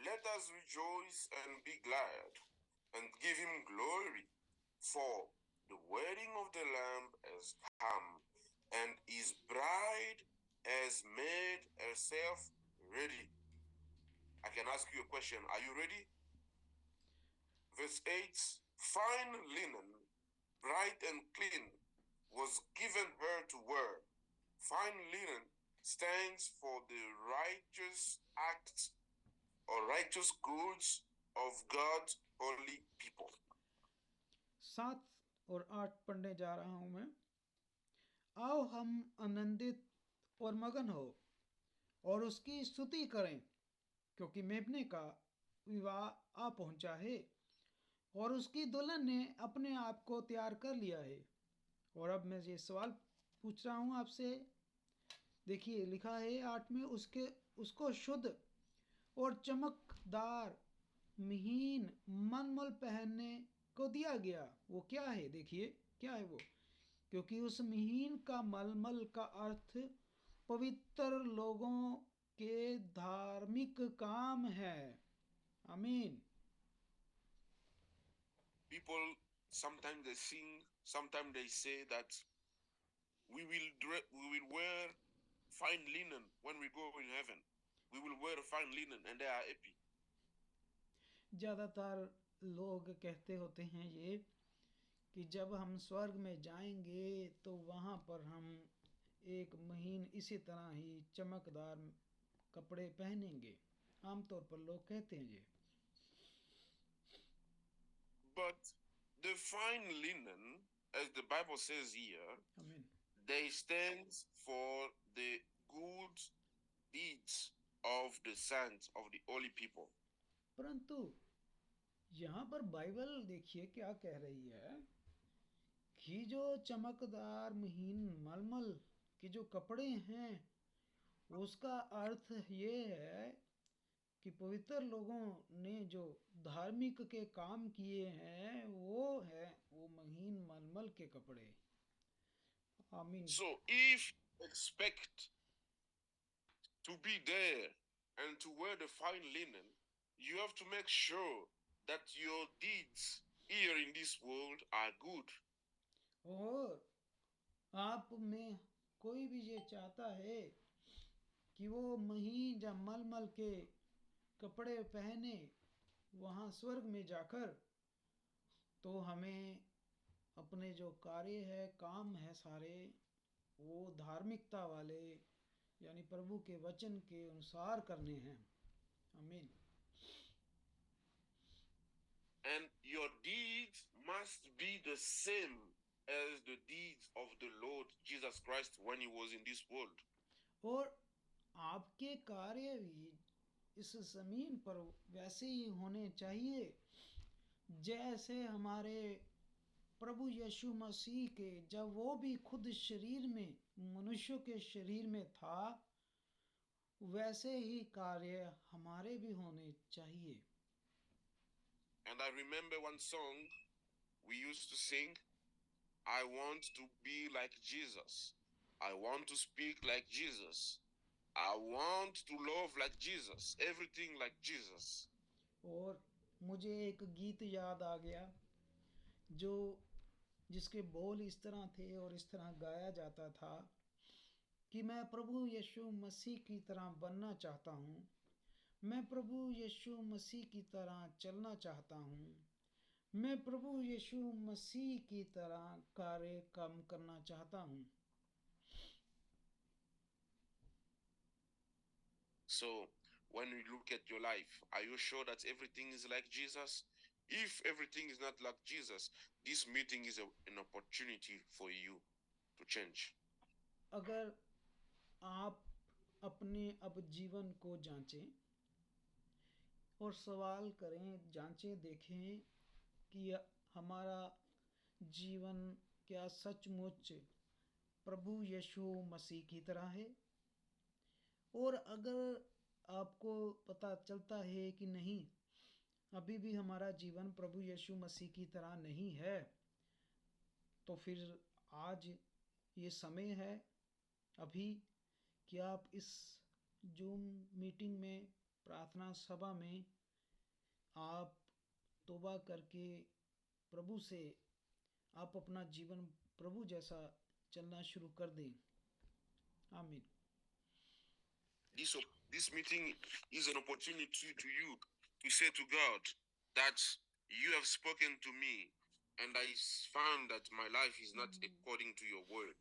let us rejoice and be glad and give him glory, for the wedding of the Lamb has come, and his bride has made herself ready. I can ask you a question. Are you ready? Verse 8, fine linen, bright and clean, was given her to wear. Fine linen stands for the righteous acts or righteous goods of God's holy people. 7 और 8 पढ़ने जा रहा हूं मैं। आओ हम आनंदित और मगन हो और उसकी स्तुति करें, क्योंकि मेमने का विवाह आ पहुंचा है और उसकी दुल्हन ने अपने आप को तैयार कर लिया है। और अब मैं ये सवाल पूछ रहा हूँ आपसे। देखिए लिखा है 8 में, उसको शुद्ध और चमकदार महीन मलमल पहनने को दिया गया। वो क्या है? देखिए क्या है वो। क्योंकि उस महीन का मलमल का अर्थ पवित्र लोगों के धार्मिक काम है। आमीन। People sometimes they sing, sometimes they say that we will wear fine linen when we go in heaven. We will wear fine linen, and they are happy. ज़्यादातर लोग कहते होते हैं ये कि जब हम स्वर्ग में जाएंगे तो वहाँ पर हम एक महीन इसी तरह ही चमकदार कपड़े पहनेंगे। आमतौर पर लोग कहते हैं ये। But the fine linen, as the Bible says here, आमीन। they stand for the good deeds of the saints, of the holy people. परंतु यहाँ पर बाइबल देखिए क्या कह रही है कि जो चमकदार महीन मलमल के जो कपड़े हैं उसका अर्थ ये है कि पवित्र लोगों ने जो धार्मिक के काम किए हैं वो महीन मलमल के कपड़े। आमीन। So if you expect to be there and to wear the fine linen, you have to make sure that your deeds here in this world are good. और आप में कोई भी ये चाहता है कि वो महीन या मलमल के कपड़े पहने वहाँ स्वर्ग में जाकर, तो हमें अपने जो कार्य है काम है सारे वो धार्मिकता वाले यानी प्रभु के वचन के अनुसार करने हैं। आमीन। And your deeds must be the same as the deeds of the Lord Jesus Christ when he was in this world. और आपके कार्य भी इस जमीन पर वैसे ही होने चाहिए जैसे हमारे प्रभु यीशु मसीह के जब वो भी खुद शरीर में मनुष्यों के शरीर में था, वैसे ही कार्य हमारे भी होने चाहिए। And I remember one song we used to sing, I want to be like Jesus. I want to speak like Jesus. I want to love like Jesus. Everything like Jesus. और मुझे एक गीत याद आ गया जिसके बोल इस तरह थे और इस तरह गाया जाता था कि मैं प्रभु यीशु मसीह की तरह बनना चाहता हूँ, मैं प्रभु यीशु मसीह की तरह चलना चाहता हूँ, मैं प्रभु यीशु मसीह की तरह कार्य काम करना चाहता हूँ। So, when you look at your life, are you sure that everything is like Jesus? If everything is not like Jesus, this meeting is an opportunity for you to change. अगर आप अपने अब जीवन को जांचें और सवाल करें, जांचें, देखें कि हमारा जीवन क्या सचमुच प्रभु यीशु मसीह की तरह है, और अगर आपको पता चलता है कि नहीं अभी भी हमारा जीवन प्रभु यीशु मसीह की तरह नहीं है, तो फिर आज ये समय है अभी कि आप इस जूम मीटिंग में प्रार्थना सभा में आप तौबा करके प्रभु से आप अपना जीवन प्रभु जैसा चलना शुरू कर दें। आमीन। This meeting is an opportunity to you to say to God that you have spoken to me and I found that my life is not according to your word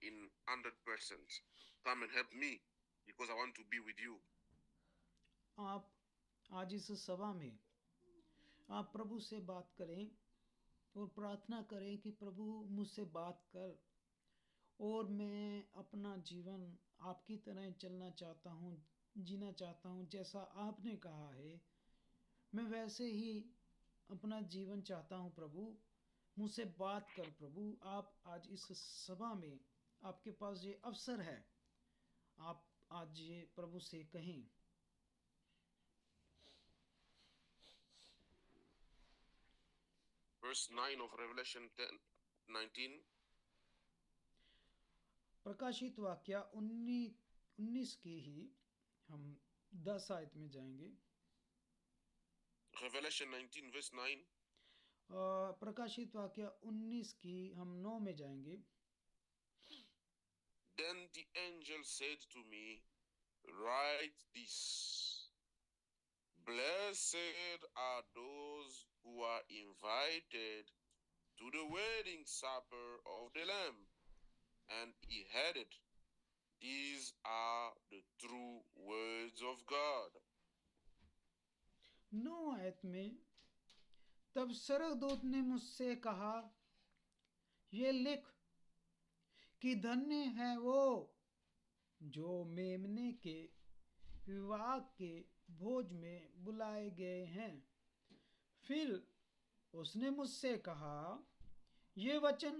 in 100%. Come and help me because I want to be with you. आप आज इस सभा में आप प्रभु से बात करें और प्रार्थना करें कि प्रभु मुझसे बात कर और मैं अपना जीवन आपकी तरह चलना चाहता हूँ, जीना चाहता हूँ, जैसा आपने कहा है मैं वैसे ही अपना जीवन चाहता हूँ प्रभु। मुझसे बात कर प्रभु। आप आज इस सभा में आपके पास ये अवसर है, आप आज ये प्रभु से कहें। Verse 9 of Revelation 19. प्रकाशित वाक्य 19 की ही हम 10 आयत में जाएंगे। Revelation 19 verse 9. प्रकाशित वाक्य 19 की हम 9 में जाएंगे। Then the angel said to me, write this. Blessed are those who are invited to the wedding supper of the Lamb. And he added, these are the true words of God. 9 आयत में, तब स्वर्गदूत ने मुझसे कहा, ये लिख कि धन्य है वो जो मेमने के विवाह के भोज में बुलाए गए हैं। फिर उसने मुझसे कहा, ये वचन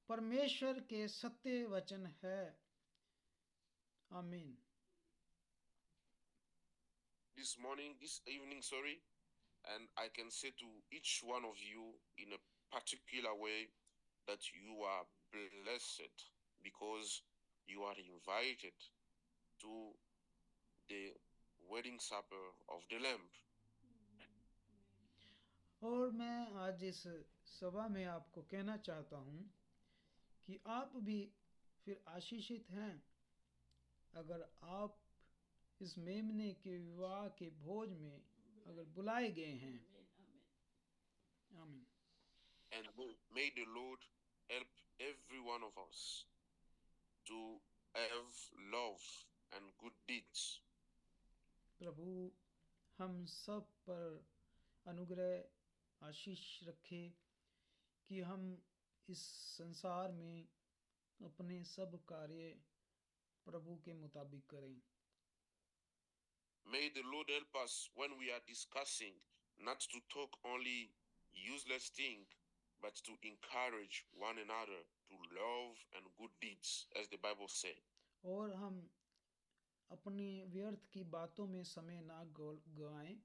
परमेश्वर के सत्य वचन है। आमीन। This evening, and I can say to each one of you in a particular way that you are blessed because you are invited to the wedding supper of the Lamb. और मैं आज इस सभा में आपको कहना चाहता हूँ कि आप भी फिर आशीषित हैं अगर आप इस मेमने के विवाह के भोज में अगर बुलाए गए हैं। आमीन। And may the Lord help every one of us to have love and good deeds. प्रभु हम सब पर अनुग्रह आशीष रखे कि हम इस संसार में अपने सब कार्य प्रभु के मुताबिक करें। May the Lord help us when we are discussing not to talk only useless things, but to encourage one another to love and good deeds, as the Bible said. और हम अपनी व्यर्थ की बातों में समय ना गवाएं,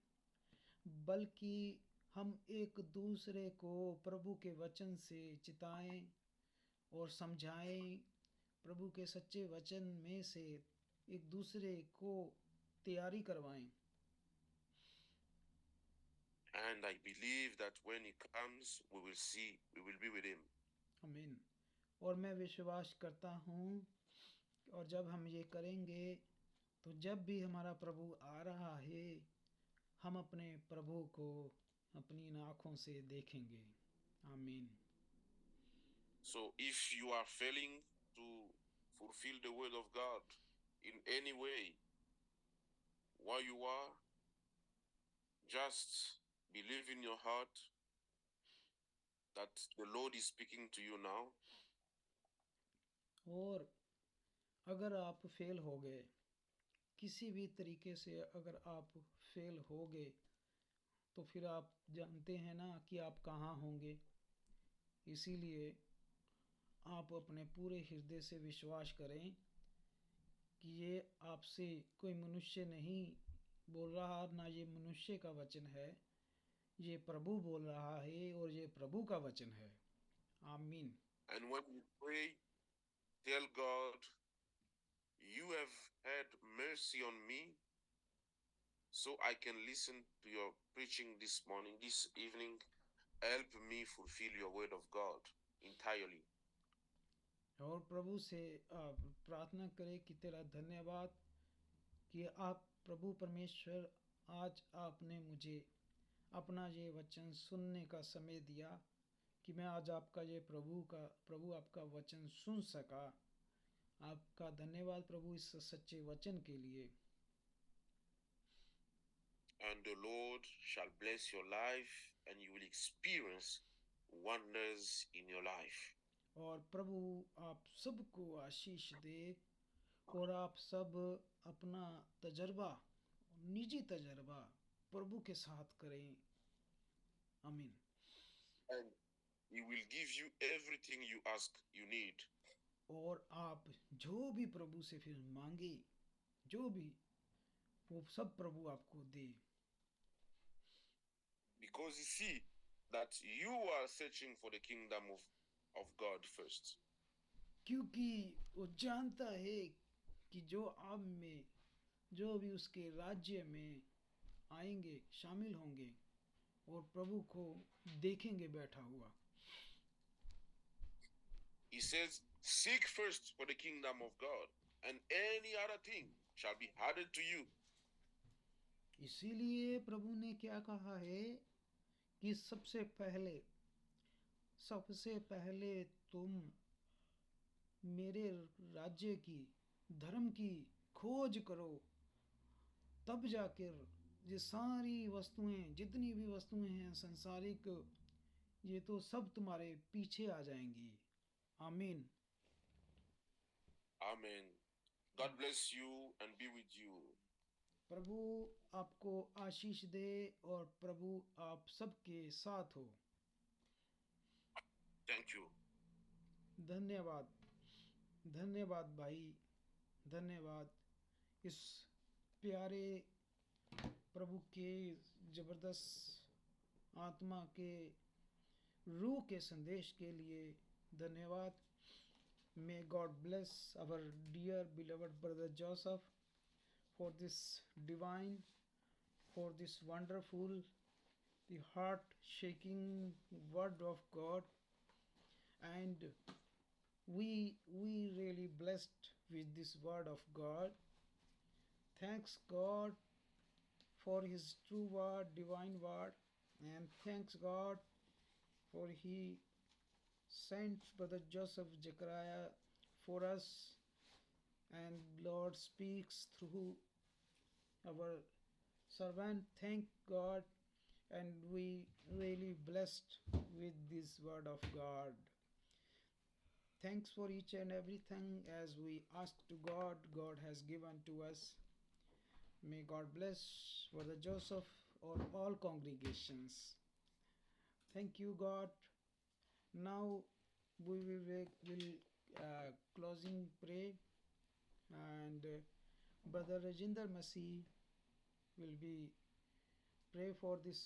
बल्कि हम एक दूसरे को प्रभु के वचन से चिताएं और समझाएं। प्रभु के सच्चे वचन में से एक दूसरे को तैयारी करवाएं। And I believe that when he comes, we will be with him. आमीन। और मैं विश्वास करता हूँ और जब हम ये करेंगे तो जब भी हमारा प्रभु आ रहा है हम अपने प्रभु को अपनी आँखों से देखेंगे। आमीन। So if you are failing to fulfill the word of God in any way, while you are, just believe in your heart that the Lord is speaking to you now. और अगर आप फेल हो गए, किसी भी तरीके से अगर आप फेल हो गए, तो फिर आप जानते हैं ना कि आप कहाँ होंगे। इसीलिए आप अपने पूरे हृदय से विश्वास करें कि ये आपसे कोई मनुष्य नहीं बोल रहा, ना ये मनुष्य का वचन है, ये प्रभु बोल रहा है और ये प्रभु का वचन है। आमीन। And when you pray, tell God, you have had mercy on me, so I can listen to your preaching this evening. Help me fulfill your word of God entirely. और प्रभु से आप प्रार्थना करें कि तेरा धन्यवाद कि आप प्रभु परमेश्वर आज आपने मुझे अपना ये वचन सुनने का समय दिया कि मैं आज आपका ये प्रभु आपका वचन सुन सका। आपका धन्यवाद प्रभु इस सच्चे वचन के लिए। And the Lord shall bless your life and you will experience wonders in your life. और प्रभु आप सबको आशीष दे और आप सब अपना तजर्बा, निजी तजर्बा प्रभु के साथ करें। आमीन। And He will give you everything you ask, you need. और आप जो भी प्रभु से फिर मांगे, जो भी, वो सब प्रभु आपको दे। Because you see that you are searching for the kingdom of God first. क्योंकि वो जानता है कि जो आप में, जो भी उसके राज्य में आएंगे, शामिल होंगे और प्रभु को देखेंगे बैठा हुआ। He says, seek first for the kingdom of God, and any other thing shall be added to you. इसीलिए प्रभु ने क्या कहा है कि सबसे पहले तुम मेरे राज्य की, धर्म की खोज करो, तब जाकर ये सारी वस्तुएं, जितनी भी वस्तुएं हैं संसारिक, ये तो सब तुम्हारे पीछे आ जाएंगी। आमीन। Amen. God bless you and be with you. प्रभु आपको आशीष दे और प्रभु आप सबके साथ हो। Thank you. धन्यवाद, धन्यवाद भाई, धन्यवाद। इस प्यारे प्रभु के जबरदस्त आत्मा के रूह के संदेश के लिए धन्यवाद। May God bless our dear beloved brother Joseph for this divine, for this wonderful, the heart-shaking word of God, and we really blessed with this word of God. Thanks God for His true word, divine word, and thanks God for He sent Brother Joseph Zechariah for us, and Lord speaks through our servant. Thank God, and we really blessed with this word of God. Thanks for each and everything. As we ask to God, God has given to us. May God bless Brother Joseph or all congregations. Thank you, God. Now we will closing pray, and Brother Rajinder Masih will be pray for this,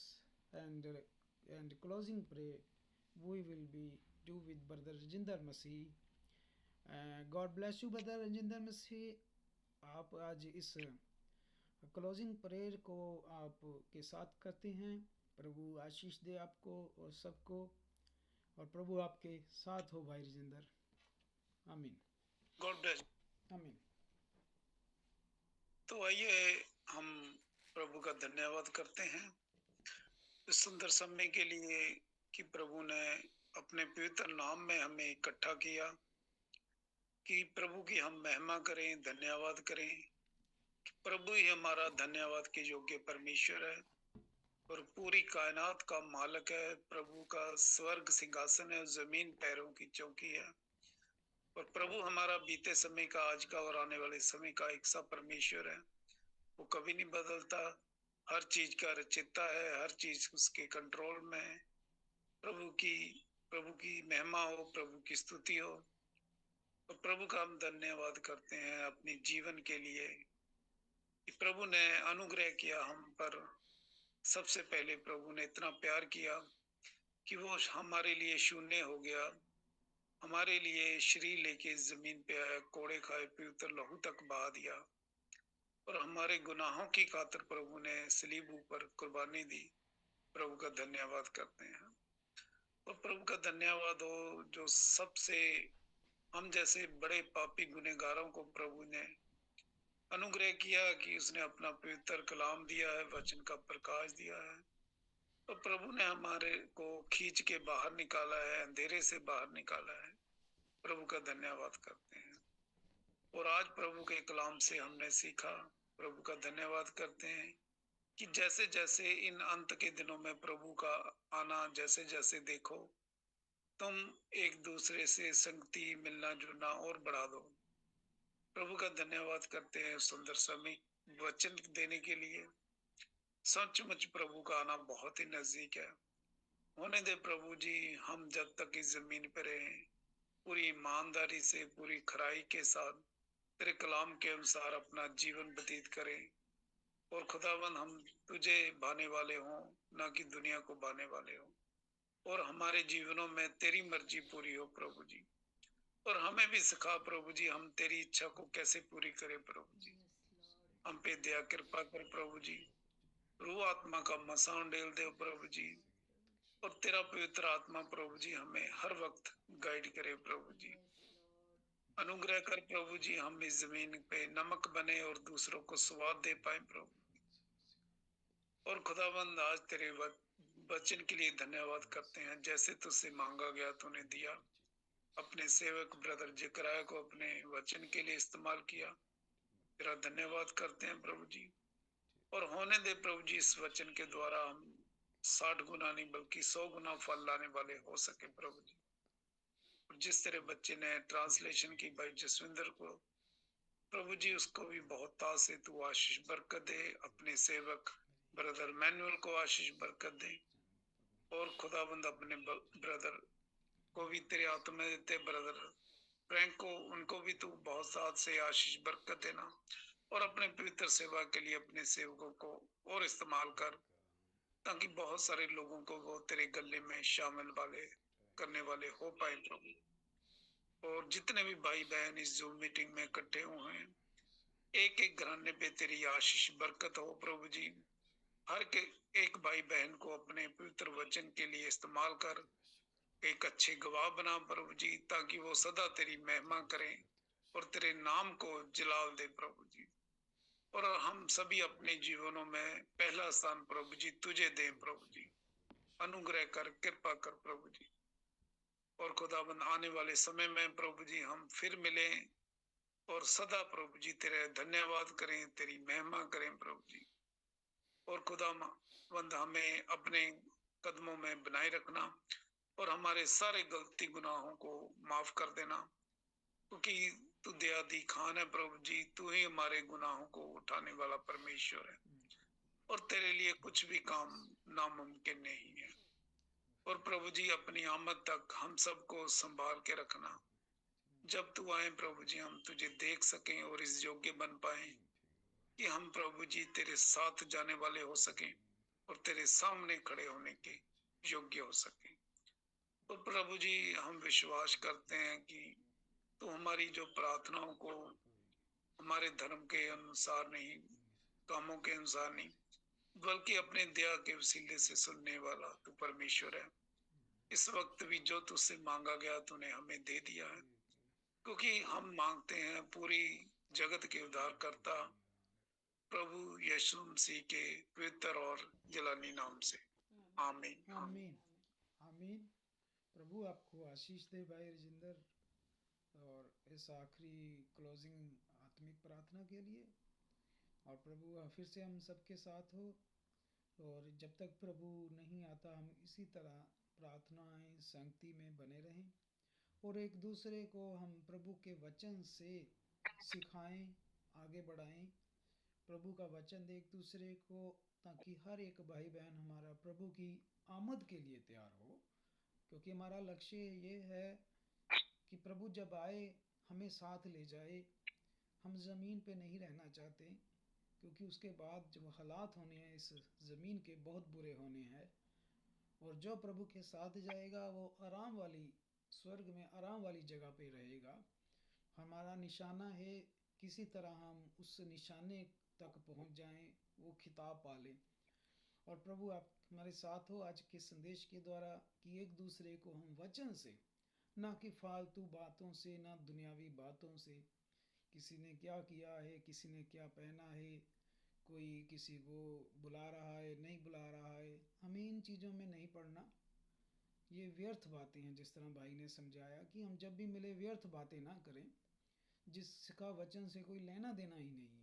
and closing pray we will be do with Brother Rajinder Masih. God bless you Brother Rajinder Masih. आप आज इस closing prayer को आप के साथ करते हैं। प्रभु आशीष दे आपको और सबको, और प्रभु आपके साथ हो भाई राजेंद्र। आमीन। God bless. आमीन। तो आइए हम प्रभु का धन्यवाद करते हैं इस सुंदर समय के लिए कि प्रभु ने अपने पवित्र नाम में हमें इकट्ठा किया, कि प्रभु की हम महिमा करें, धन्यवाद करें। प्रभु ही हमारा धन्यवाद के योग्य परमेश्वर है और पूरी कायनात का मालिक है। प्रभु का स्वर्ग सिंहासन है, जमीन पैरों की चौकी है। और प्रभु हमारा बीते समय का, आज का और आने वाले समय का एक सा परमेश्वर है। वो कभी नहीं बदलता, हर चीज का रचयिता है, हर चीज उसके कंट्रोल में है। प्रभु की महिमा हो, प्रभु की स्तुति हो। और प्रभु का हम धन्यवाद करते हैं अपने जीवन के लिए कि प्रभु ने अनुग्रह किया हम पर। सबसे पहले प्रभु ने इतना प्यार किया कि वो हमारे लिए शून्य हो गया, हमारे लिए शरीर लेके जमीन पे आया, कोड़े खाए, पवित्र लहू तक बहा दिया और हमारे गुनाहों की खातिर प्रभु ने सलीब ऊपर कुर्बानी दी। प्रभु का धन्यवाद करते हैं। और प्रभु का धन्यवाद हो जो सबसे हम जैसे बड़े पापी गुनहगारों को प्रभु ने अनुग्रह किया कि उसने अपना पवित्र कलाम दिया है, वचन का प्रकाश दिया है। तो प्रभु ने हमारे को खींच के बाहर निकाला है, अंधेरे से बाहर निकाला है। प्रभु का धन्यवाद करते हैं। और आज प्रभु के कलाम से हमने सीखा, प्रभु का धन्यवाद करते हैं कि जैसे जैसे इन अंत के दिनों में प्रभु का आना जैसे जैसे देखो, तुम एक दूसरे से संगति, मिलना जुलना और बढ़ा दो। प्रभु का धन्यवाद करते हैं सुंदर समय वचन देने के लिए। सचमुच प्रभु का आना बहुत ही नजदीक है। होने दे प्रभु जी, हम जब तक इस जमीन पर रहे पूरी ईमानदारी से, पूरी खराई के साथ तेरे कलाम के अनुसार अपना जीवन व्यतीत करें, और खुदावन हम तुझे भाने वाले हों, ना कि दुनिया को भाने वाले हों, और हमारे जीवनों में तेरी मर्जी पूरी हो प्रभु जी। और हमें भी सिखा प्रभु जी, हम तेरी इच्छा को कैसे पूरी करें प्रभु जी। हम पे दया कृपा कर प्रभु जी। रूह आत्मा का मसाण डेल दे प्रभु जी, और तेरा पवित्र आत्मा प्रभु जी हमें हर वक्त गाइड करे प्रभु जी। अनुग्रह कर प्रभु जी, हम इस जमीन पे नमक बने और दूसरों को स्वाद दे पाए प्रभु। और खुदाबंद आज तेरे वचन के लिए धन्यवाद करते हैं। जैसे तुझसे मांगा गया तूने दिया। अपने सेवक ब्रदर जिकराया को अपने वचन के लिए इस्तेमाल किया। तेरा धन्यवाद करते हैं प्रभु जी। और होने दे प्रभु जी, इस वचन के द्वारा हम 60 गुना नहीं बल्कि 100 गुना फल लाने वाले हो सके प्रभु जी। और जिस तरह बच्चे ने ट्रांसलेशन की भाई जसविंदर को, प्रभु जी उसको भी बहुत ताज से तू आशीष बरकत दे। अपने सेवक ब्रदर मैनुअल को आशीष बरकत दे। और खुदाबंद अपने ब्रदर को भी तेरे हाथ में देते, ब्रदर फ्रैंक को, उनको भी तू बहुत साथ से आशीष बरकत देना। और अपने पवित्र सेवा के लिए अपने सेवकों को और इस्तेमाल कर, ताकि बहुत सारे लोगों को वो तेरे गले में शामिल वाले करने वाले हो पाए प्रभु। और जितने भी भाई बहन इस जूम मीटिंग में इकट्ठे हुए हैं, एक एक घराने पे तेरी आशीष बरकत हो प्रभु जी। हर के एक भाई बहन को अपने पवित्र वचन के लिए इस्तेमाल कर, एक अच्छे गवाह बना प्रभु जी, ताकि वो सदा तेरी महिमा करें और तेरे नाम को जलाल दे प्रभु जी। और हम सभी अपने जीवनों में पहला स्थान प्रभु जी तुझे दें प्रभु जी। अनुग्रह कर, कृपा कर प्रभु जी। और खुदाबंद आने वाले समय में प्रभु जी हम फिर मिलें और सदा प्रभु जी तेरे धन्यवाद करें, तेरी महिमा करें प्रभु जी। और खुदाबंद हमें अपने कदमों में बनाए रखना, और हमारे सारे गलती गुनाहों को माफ कर देना, क्योंकि तू दया दी खान है प्रभु जी। तू ही हमारे गुनाहों को उठाने वाला परमेश्वर है, और तेरे लिए कुछ भी काम नामुमकिन नहीं है। और प्रभु जी अपनी आमद तक हम सबको संभाल के रखना। जब तू आए प्रभु जी, हम तुझे देख सकें और इस योग्य बन पाए कि हम प्रभु जी तेरे साथ जाने वाले हो सकें और तेरे सामने खड़े होने के योग्य हो सकें। और प्रभु जी हम विश्वास करते हैं कि तू हमारी जो प्रार्थनाओं को हमारे धर्म के अनुसार नहीं, कामों के अनुसार नहीं, बल्कि अपने दया के वसीले से सुनने वाला तू परमेश्वर है। इस वक्त भी जो तुझसे मांगा गया तूने हमें दे दिया है, क्योंकि हम मांगते हैं पूरी जगत के उद्धारकर्ता प्रभु यीशु मसीह के पवित्र और जलानी नाम से, आमीन। आमीन आमीन। प्रभु आपको आशीष दे भाई रजिंदर, और इस आखिरी क्लोजिंग आत्मिक प्रार्थना के लिए। और प्रभु फिर से हम सबके साथ हो, और जब तक प्रभु नहीं आता हम इसी तरह प्रार्थनाएं संगति में बने रहें, और एक दूसरे को हम प्रभु के वचन से सिखाएं, आगे बढ़ाएं प्रभु का वचन दे एक दूसरे को, ताकि हर एक भाई बहन हमारा प्रभु की आमद के लिए तैयार हो। क्योंकि हमारा लक्ष्य ये है कि प्रभु जब आए हमें साथ ले जाए। हम ज़मीन पे नहीं रहना चाहते, क्योंकि उसके बाद जो हालात होने हैं इस ज़मीन के बहुत बुरे होने हैं। और जो प्रभु के साथ जाएगा वो आराम वाली, स्वर्ग में आराम वाली जगह पे रहेगा। हमारा निशाना है किसी तरह हम उस निशाने तक पहुंच जाएं, वो खिताब पा लें। और प्रभु आप हमारे साथ हो आज के संदेश के द्वारा, कि एक दूसरे को हम वचन से, ना कि फालतू बातों से, ना दुनियावी बातों से, किसी ने क्या किया है, किसी ने क्या पहना है, कोई किसी को बुला रहा है नहीं बुला रहा है, हमें इन चीज़ों में नहीं पड़ना। ये व्यर्थ बातें हैं। जिस तरह भाई ने समझाया कि हम जब भी मिले व्यर्थ बातें ना करें, जिसका वचन से कोई लेना देना ही नहीं है।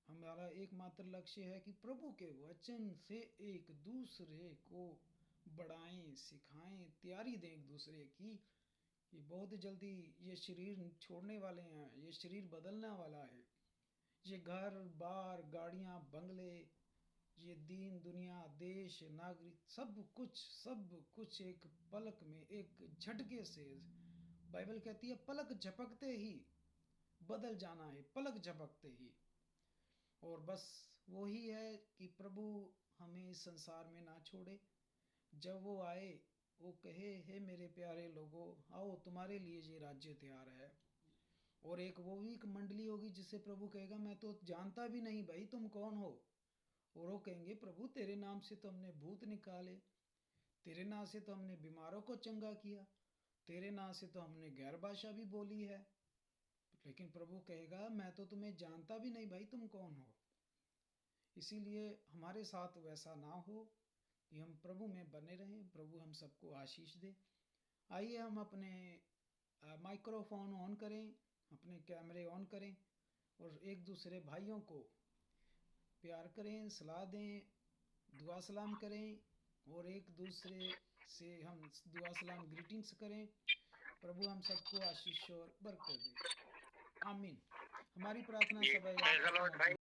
हमारा एकमात्र लक्ष्य है कि प्रभु के वचन से एक दूसरे को बढ़ाएं, सिखाएं, तैयारी दें एक दूसरे की, ये बहुत जल्दी ये शरीर छोड़ने वाले हैं, ये शरीर बदलने वाला है। ये घर बार गाड़ियाँ बंगले, ये दीन दुनिया देश नागरिक सब कुछ एक पलक में, एक झटके से, बाइबल कहती है पलक झपकते ही बदल जाना है, पलक झपकते ही। और बस वही है कि प्रभु हमें इस संसार में ना छोड़े। जब वो आए, वो कहे हे मेरे प्यारे लोगों, आओ तुम्हारे लिए ये राज्य तैयार है। और एक वो भी एक मंडली होगी जिसे प्रभु कहेगा मैं तो जानता भी नहीं भाई तुम कौन हो। और वो कहेंगे प्रभु तेरे नाम से तो हमने भूत निकाले, तेरे नाम से तो हमने बीमारों को चंगा किया, तेरे नाम से तो हमने गैर भाषा भी बोली है। लेकिन प्रभु कहेगा मैं तो तुम्हें जानता भी नहीं भाई तुम कौन हो। इसीलिए हमारे साथ वैसा ना हो कि हम प्रभु में बने रहें। प्रभु हम सबको आशीष दे। आइए हम अपने माइक्रोफोन ऑन करें, अपने कैमरे ऑन करें और एक दूसरे भाइयों को प्यार करें, सलाह दें, दुआ सलाम करें और एक दूसरे से हम दुआ सलाम ग्रीटिंग्स करें। प्रभु हम सबको आशीष और बरकत दे। आमीन। हमारी प्रार्थना सभा यहाँ खत्म होती है।